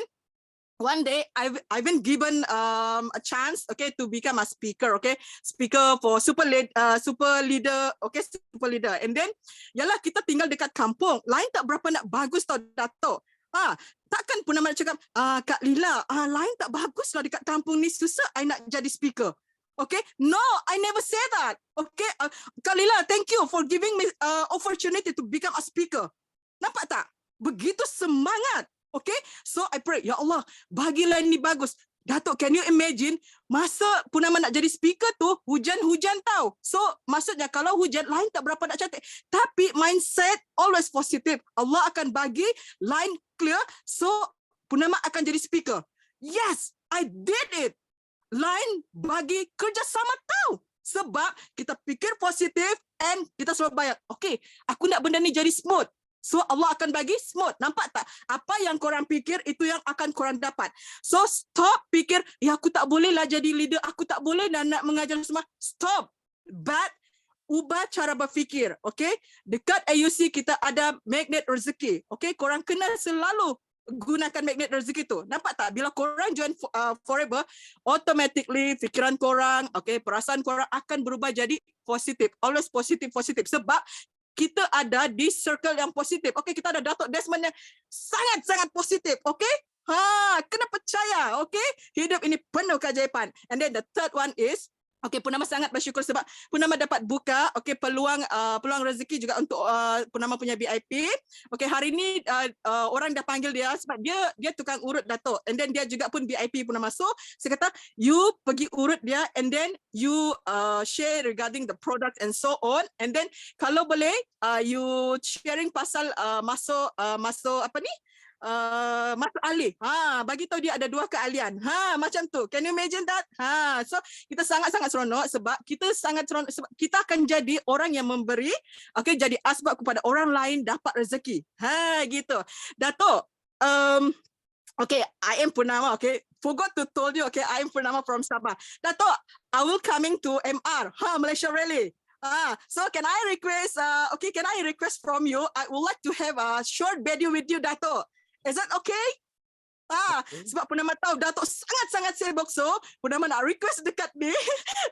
F: One day, I've been given a chance, okay, to become a speaker, okay, speaker for super leader, okay, super leader. And then, yalah kita tinggal dekat kampung, lain tak berapa nak bagus tau Datuk. Takkan Purnama nak cakap, Kak Lila, lain tak bagus lah dekat kampung ni, susah I nak jadi speaker. Okay, no, I never say that. Okay, Kak Lila, thank you for giving me opportunity to become a speaker. Nampak tak? Begitu semangat. Okay, so I pray, ya Allah, bagilah ini bagus. Datuk, can you imagine, masa Purnama nak jadi speaker tu, hujan-hujan tau. So, maksudnya kalau hujan, lain tak berapa nak cantik. Tapi mindset always positive. Allah akan bagi line clear, so Purnama akan jadi speaker. Yes, I did it. Line bagi kerjasama tau. Sebab kita fikir positif and kita selalu bayar. Okay, aku nak benda ni jadi smooth. So Allah akan bagi smooth. Nampak tak? Apa yang korang fikir itu yang akan korang dapat. So stop fikir, ya aku tak boleh lah jadi leader, aku tak boleh dan nak mengajar semua. Stop. But ubah cara berfikir. Okay? Dekat AUC kita ada magnet rezeki. Okay? Korang kena selalu gunakan magnet rezeki tu. Nampak tak? Bila korang join forever, automatically fikiran korang, okay, perasaan korang akan berubah jadi positif. Always positif. Sebab kita ada di circle yang positif. Okay, kita ada Datuk Desmond yang sangat-sangat positif. Okay, Kena percaya, okay? Hidup ini penuh keajaiban. And then the third one is, okay, Purnama sangat bersyukur sebab Purnama dapat buka, okay, peluang rezeki juga untuk Purnama punya VIP. Okay, hari ni orang dah panggil dia sebab dia tukang urut Dato'. And then dia juga pun VIP Purnama. So, saya kata, you pergi urut dia and then you share regarding the product and so on. And then kalau boleh, you sharing pasal masuk apa ni? Masuk alih. Bagi tahu dia ada 2 keahlian. Macam tu. Can you imagine that? So kita sangat-sangat seronok sebab kita sangat seronok sebab kita akan jadi orang yang memberi, okay, jadi asbab kepada orang lain dapat rezeki. Gitu. Dato', okay, I am Purnama, okay. Forgot to told you, okay, I am Purnama from Sabah. Dato', I will coming to MR, Malaysia Rally. So can I request from you, I would like to have a short video with you, Dato'. Is that okay? Sebab Purnama tahu Dato' sangat-sangat sibuk, so Purnama nak request dekat ni,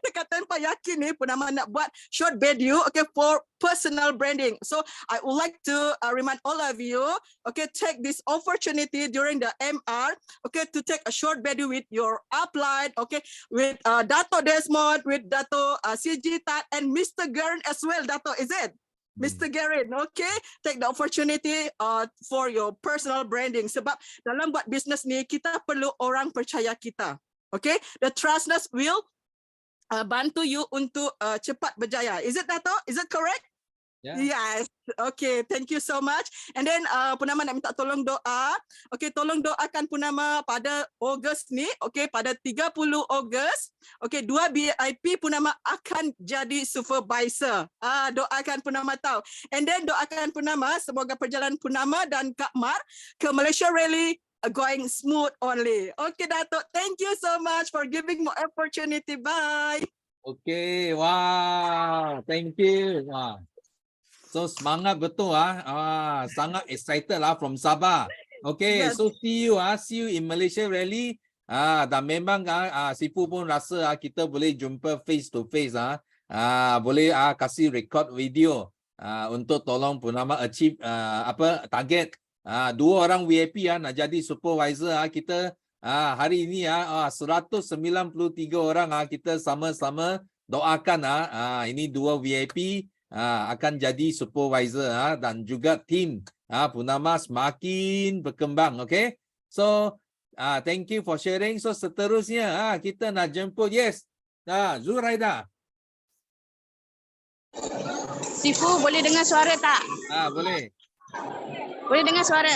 F: dekat tanpa yakin ni, Purnama nak buat short video, okay, for personal branding. So I would like to remind all of you, okay, take this opportunity during the MR, okay, to take a short video with your upline, okay, with Dato' Desmond, with Dato' CG Tat, and Mr. Gern as well, Dato', is it? Mr. Garin, okay, take the opportunity for your personal branding. Sebab dalam buat bisnes ni, kita perlu orang percaya kita. Okay, the trustness will bantu you untuk cepat berjaya. Is it, Dato'? Is it correct?
A: Yeah.
F: Yes. Okay, thank you so much. And then Purnama nak minta tolong doa. Okay, tolong doakan Purnama pada Ogos ni. Okay, pada 30 Ogos. Okay, 2 VIP Purnama akan jadi supervisor. Doakan Purnama tahu. And then doakan Purnama semoga perjalanan Purnama dan Kak Mar ke Malaysia Rally going smooth only. Okay, Dato', thank you so much for giving me opportunity. Bye.
A: Okay, wow, thank you. Wow. So semangat betul sangat excited lah from Sabah. Okay,
F: Yes.
A: so see you in Malaysia Rally. Dan memang Sifu pun rasa kita boleh jumpa face to face boleh kasih record video untuk tolong Purnama achieve target. 2 orang VIP nak jadi supervisor kita hari ini 193 orang kita sama-sama doakan ini 2 VIP akan jadi supervisor dan juga tim Purnama semakin berkembang. Okay, so thank you for sharing. So seterusnya kita nak jemput Zuraida.
G: Sifu, boleh dengar suara tak?
A: Boleh.
G: Boleh dengar suara?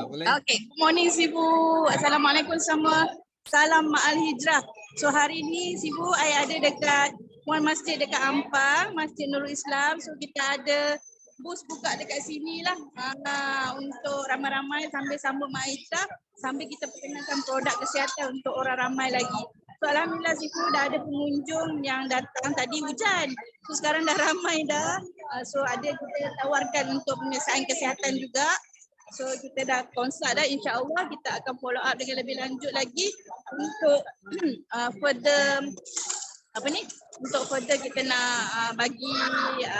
A: Boleh.
G: Okay, good morning Sifu. Assalamualaikum semua. Salam Ma'al Hijrah. So hari ni Sifu, saya ada dekat Puan Masjid dekat Ampang, Masjid Nurul Islam. So kita ada bus buka dekat sini lah untuk ramai-ramai sambil sambung Ma'al Hijrah, sambil kita perkenalkan produk kesihatan untuk orang ramai lagi. So alhamdulillah Sifu, dah ada pengunjung yang datang tadi hujan. So sekarang dah ramai dah. So ada kita tawarkan untuk pemeriksaan kesihatan juga. So kita dah konsult dah, insya-Allah kita akan follow up dengan lebih lanjut lagi untuk further untuk further kita nak bagi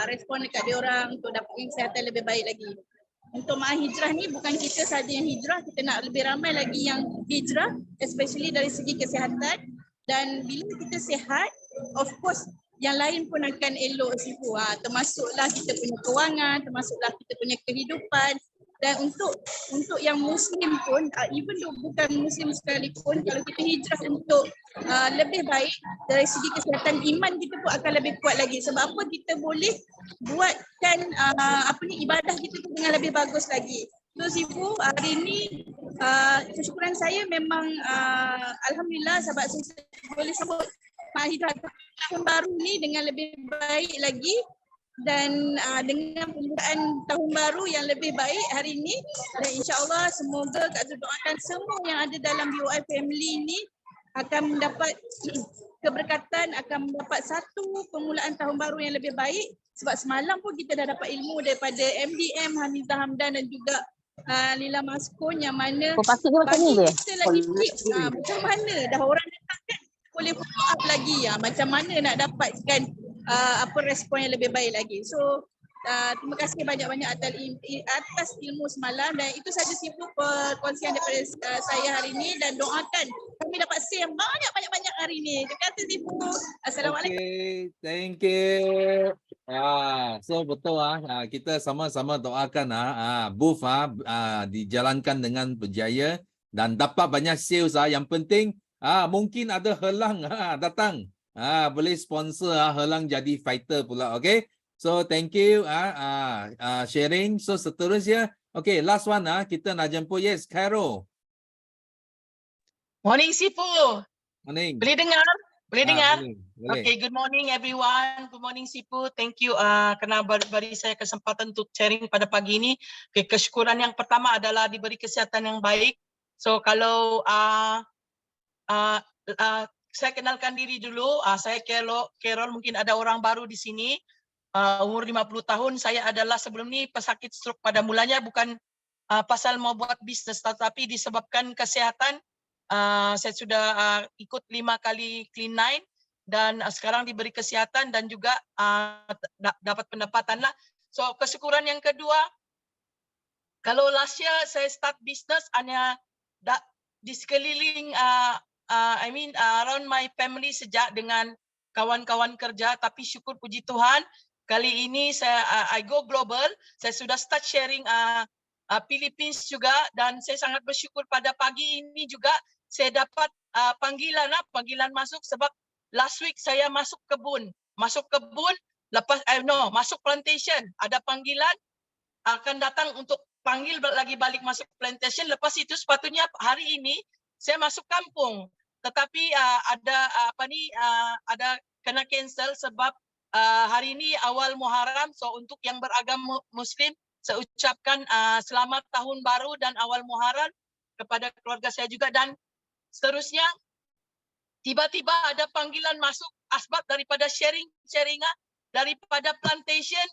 G: respon dekat dia orang untuk dapat kesihatan lebih baik lagi. Untuk Ma'al Hijrah ni bukan kita saja yang hijrah, kita nak lebih ramai lagi yang hijrah, especially dari segi kesihatan. Dan bila kita sihat, of course yang lain pun akan elok Sifu. Termasuklah kita punya kewangan, termasuklah kita punya kehidupan. Dan untuk yang Muslim pun, even though bukan Muslim sekalipun, kalau kita hijrah untuk lebih baik dari segi kesihatan, iman kita pun akan lebih kuat lagi. Sebab apa, kita boleh buatkan ibadah kita tu dengan lebih bagus lagi. So Sifu, hari ni kesyukuran saya memang alhamdulillah sebab saya boleh sambut Ma'al Hijrah tahun baru ni dengan lebih baik lagi. Dan dengan pembukaan tahun baru yang lebih baik hari ini, dan insya-Allah semoga Kak Zul doakan semua yang ada dalam BOI family ini akan mendapat keberkatan, akan mendapat satu permulaan tahun baru yang lebih baik. Sebab semalam pun kita dah dapat ilmu daripada MDM Hamizah Hamdan dan juga Lila Maskun, yang mana bagi kita lagi tips macam mana dah orang datang kan, boleh follow up lagi macam mana nak dapatkan respon yang lebih baik lagi. So Terima kasih banyak-banyak atas ilmu semalam, dan itu saja Sifu perkongsian daripada saya hari ini, dan doakan kami dapat share yang banyak hari ini. Terima kasih Sifu. Assalamualaikum.
A: Okay, thank you. So betul kita sama-sama doakan booth dijalankan dengan berjaya dan dapat banyak sales Yang penting mungkin ada Helang datang. Boleh sponsor Helang jadi fighter pula. Okay. So thank you sharing. So seterusnya, okay, last one kita nak jemput Carol.
H: Morning Sifu.
A: Morning.
H: Boleh dengar? Boleh dengar?
A: Boleh.
H: Okay, good morning everyone. Good morning Sifu. Thank you kerana beri saya kesempatan untuk sharing pada pagi ini. Okay, kesyukuran yang pertama adalah diberi kesihatan yang baik. So kalau saya kenalkan diri dulu. Saya Carol, mungkin ada orang baru di sini. Umur 50 tahun. Saya adalah sebelum ni pesakit stroke pada mulanya, bukan pasal mau buat bisnes, tetapi disebabkan kesihatan. Saya sudah ikut 5 kali Clean 9 dan sekarang diberi kesihatan dan juga dapat pendapatan lah. So kesyukuran yang kedua, kalau last year saya start bisnes hanya di sekeliling around my family sejak dengan kawan-kawan kerja, tapi syukur puji Tuhan kali ini I go global. Saya sudah start sharing Philippines juga, dan saya sangat bersyukur pada pagi ini juga saya dapat panggilan masuk, sebab last week saya masuk kebun lepas masuk plantation, ada panggilan akan datang untuk panggil lagi balik masuk plantation. Lepas itu sepatutnya hari ini saya masuk kampung, tetapi ada kena cancel sebab hari ini awal Muharram. So untuk yang beragama Muslim, saya ucapkan selamat tahun baru dan awal Muharram kepada keluarga saya juga. Dan seterusnya tiba-tiba ada panggilan masuk asbab daripada sharing daripada plantation,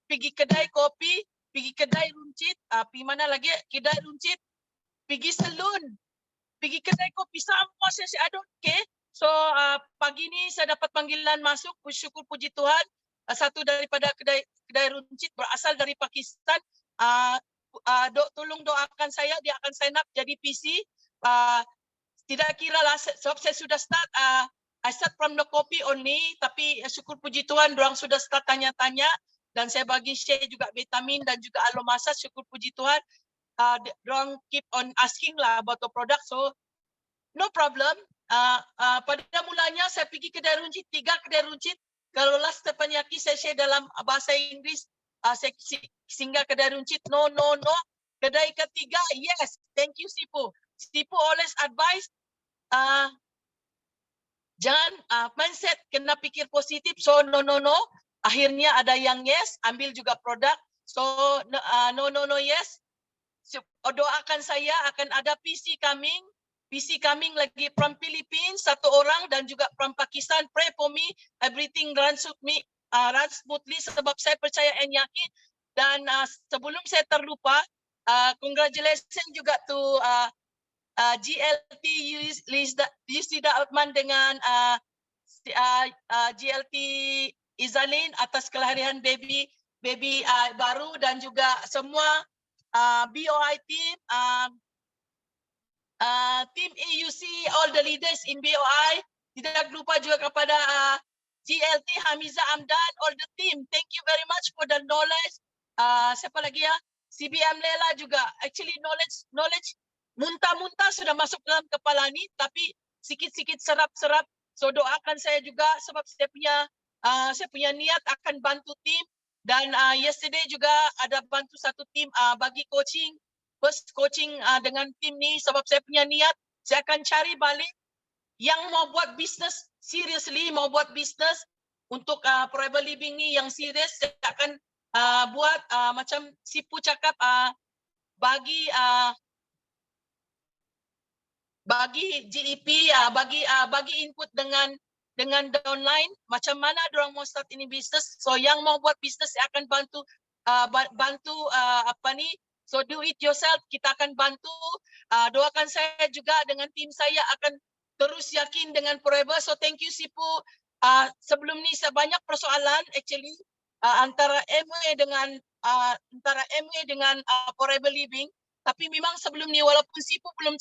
H: pergi kedai kopi, pergi kedai runcit, pergi mana lagi kedai runcit, pergi salon, pergi kedai kopi, semua saya I don't care. So pagi ni saya dapat panggilan masuk, bersyukur puji Tuhan. Satu daripada kedai runcit berasal dari Pakistan. Tolong doakan saya, dia akan sign up jadi PC. Tidak kira lah sebab saya sudah start, I start from the coffee only, tapi syukur puji Tuhan diorang sudah start tanya-tanya dan saya bagi share juga vitamin dan juga alomasa. Syukur puji Tuhan diorang keep on asking lah about the product, so no problem. Pada mulanya saya pergi kedai runcit, 3 kedai runcit. Kalau last teppanyaki saya share dalam bahasa Inggeris, saya singgah kedai runcit, no. Kedai ketiga, yes, thank you Sifu. Sifu always advise, jangan mindset, kena pikir positif. So no. Akhirnya ada yang yes, ambil juga produk. So no yes. Doakan saya akan ada PC coming lagi from Philippines 1 orang dan juga from Pakistan. Pray for me, everything runs smoothly sebab saya percaya and yakin. Dan sebelum saya terlupa, congratulations juga to GLT Yusida Altman dengan GLT Izalin atas kelahiran baby baru, dan juga semua BOI team, team AUC, all the leaders in BOI. Tidak lupa juga kepada GLT Hamiza Amdan, all the team. Thank you very much for the knowledge. Siapa lagi ya? CBM Lela juga. Actually knowledge muntah-muntah sudah masuk dalam kepala ni, tapi sikit-sikit serap-serap. So doakan saya juga sebab saya punya niat akan bantu tim. Dan yesterday juga ada bantu satu tim bagi coaching, first coaching dengan tim ni sebab saya punya niat saya akan cari balik yang mau buat bisnes seriously, mau buat bisnes untuk forever living ni yang serius. Saya akan buat macam Sifu cakap, bagi GEP, bagi input dengan downline macam mana dorang mau start ini bisnes. So yang mau buat bisnes saya akan bantu so do it yourself, kita akan bantu. Doakan saya juga dengan tim saya akan terus yakin dengan forever. So thank you Sifu. Sebelum ni saya banyak persoalan actually, antara MA dengan Forever Living. Tapi memang sebelum ni walaupun Sifu belum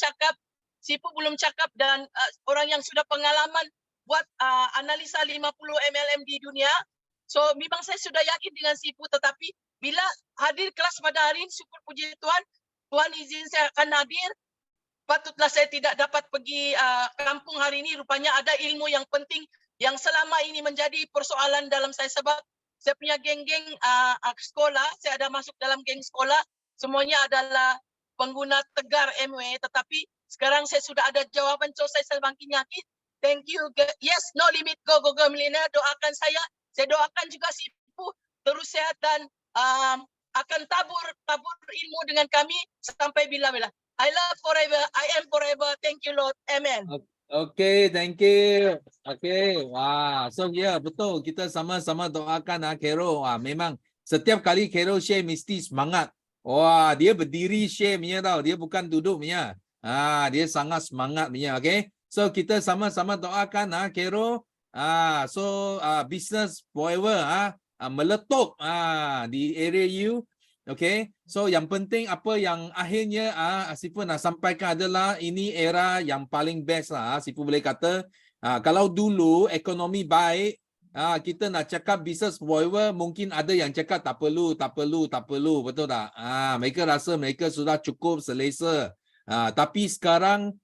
H: cakap dan orang yang sudah pengalaman buat analisa 50 MLM di dunia. So memang saya sudah yakin dengan Sifu, tetapi bila hadir kelas pada hari ini, syukur puji Tuhan, Tuhan izin saya akan hadir. Patutlah saya tidak dapat pergi kampung hari ini. Rupanya ada ilmu yang penting yang selama ini menjadi persoalan dalam saya, sebab saya punya geng-geng sekolah, saya ada masuk dalam geng sekolah, semuanya adalah pengguna tegar MW, tetapi sekarang saya sudah ada jawaban, so saya semakin yakin. Thank you. Yes, no limit, go millionaire. Doakan saya doakan juga Sifu terus sehat dan akan tabur ilmu dengan kami sampai bila-bila. I love forever, I am forever. Thank you Lord. Amen.
A: Okay, thank you. Okay, wah, so betul. Kita sama-sama doakan Carol. Memang setiap kali Carol share mesti semangat. Wah, dia berdiri share punya tau. Dia bukan duduk punya. Dia sangat semangat punya. Okay, so kita sama-sama doakan Carol. So business forever meletup di area you. Okay, so yang penting apa yang akhirnya Sifu nak sampaikan adalah ini era yang paling best lah. Sifu boleh kata kalau dulu ekonomi baik, kita nak cakap business forever, mungkin ada yang cakap tak perlu, betul tak? Mereka rasa mereka sudah cukup selesa. Tapi sekarang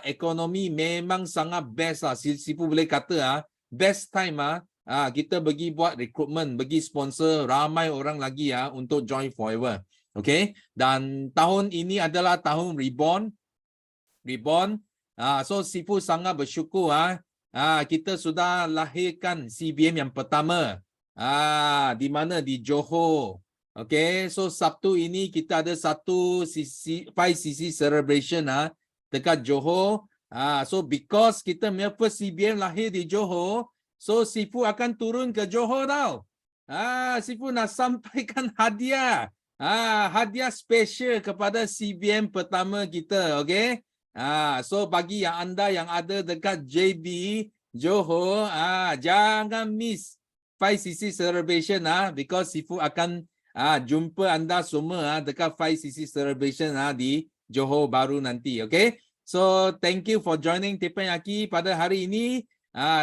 A: ekonomi memang sangat best lah. Sifu boleh kata best time kita bagi buat recruitment, bagi sponsor ramai orang lagi untuk join forever. Okay, dan tahun ini adalah tahun reborn. So Sifu sangat bersyukur kita sudah lahirkan CBM yang pertama di mana di Johor. Okay, so Sabtu ini kita ada satu 5cc celebration dekat Johor. So because kita punya first CBM lahir di Johor, so Sifu akan turun ke Johor tau. Sifu nak sampaikan hadiah. Hadiah special kepada CBM pertama kita, okay? So bagi yang anda yang ada dekat JB Johor, jangan miss 5cc celebration because Sifu akan jumpa anda semua dekat 5cc celebration di Johor baru nanti, okay? So thank you for joining Teppanyaki pada hari ini.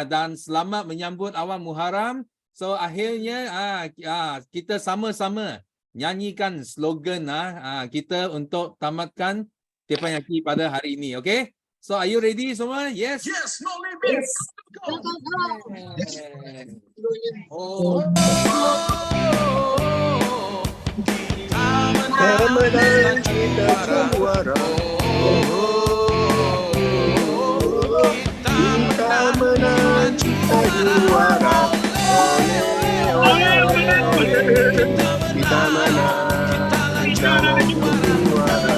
A: Dan selamat menyambut awal Muharram. So akhirnya kita sama-sama nyanyikan slogan kita untuk tamatkan Teppanyaki pada hari ini. Okay? So are you ready semua? Yes?
I: Yes, no limit.
B: Yes.
I: Kemenangan kita juara. Kita menang, kita juara. Kita menang, kita juara.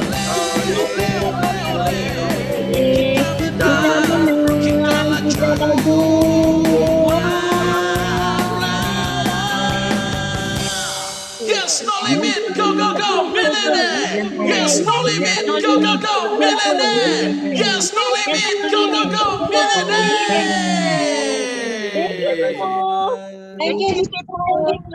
J: Yes, no limit, go, millionaire. Yes, no limit, go, millionaire. Yes, no limit, go, millionaire.
B: Thank you.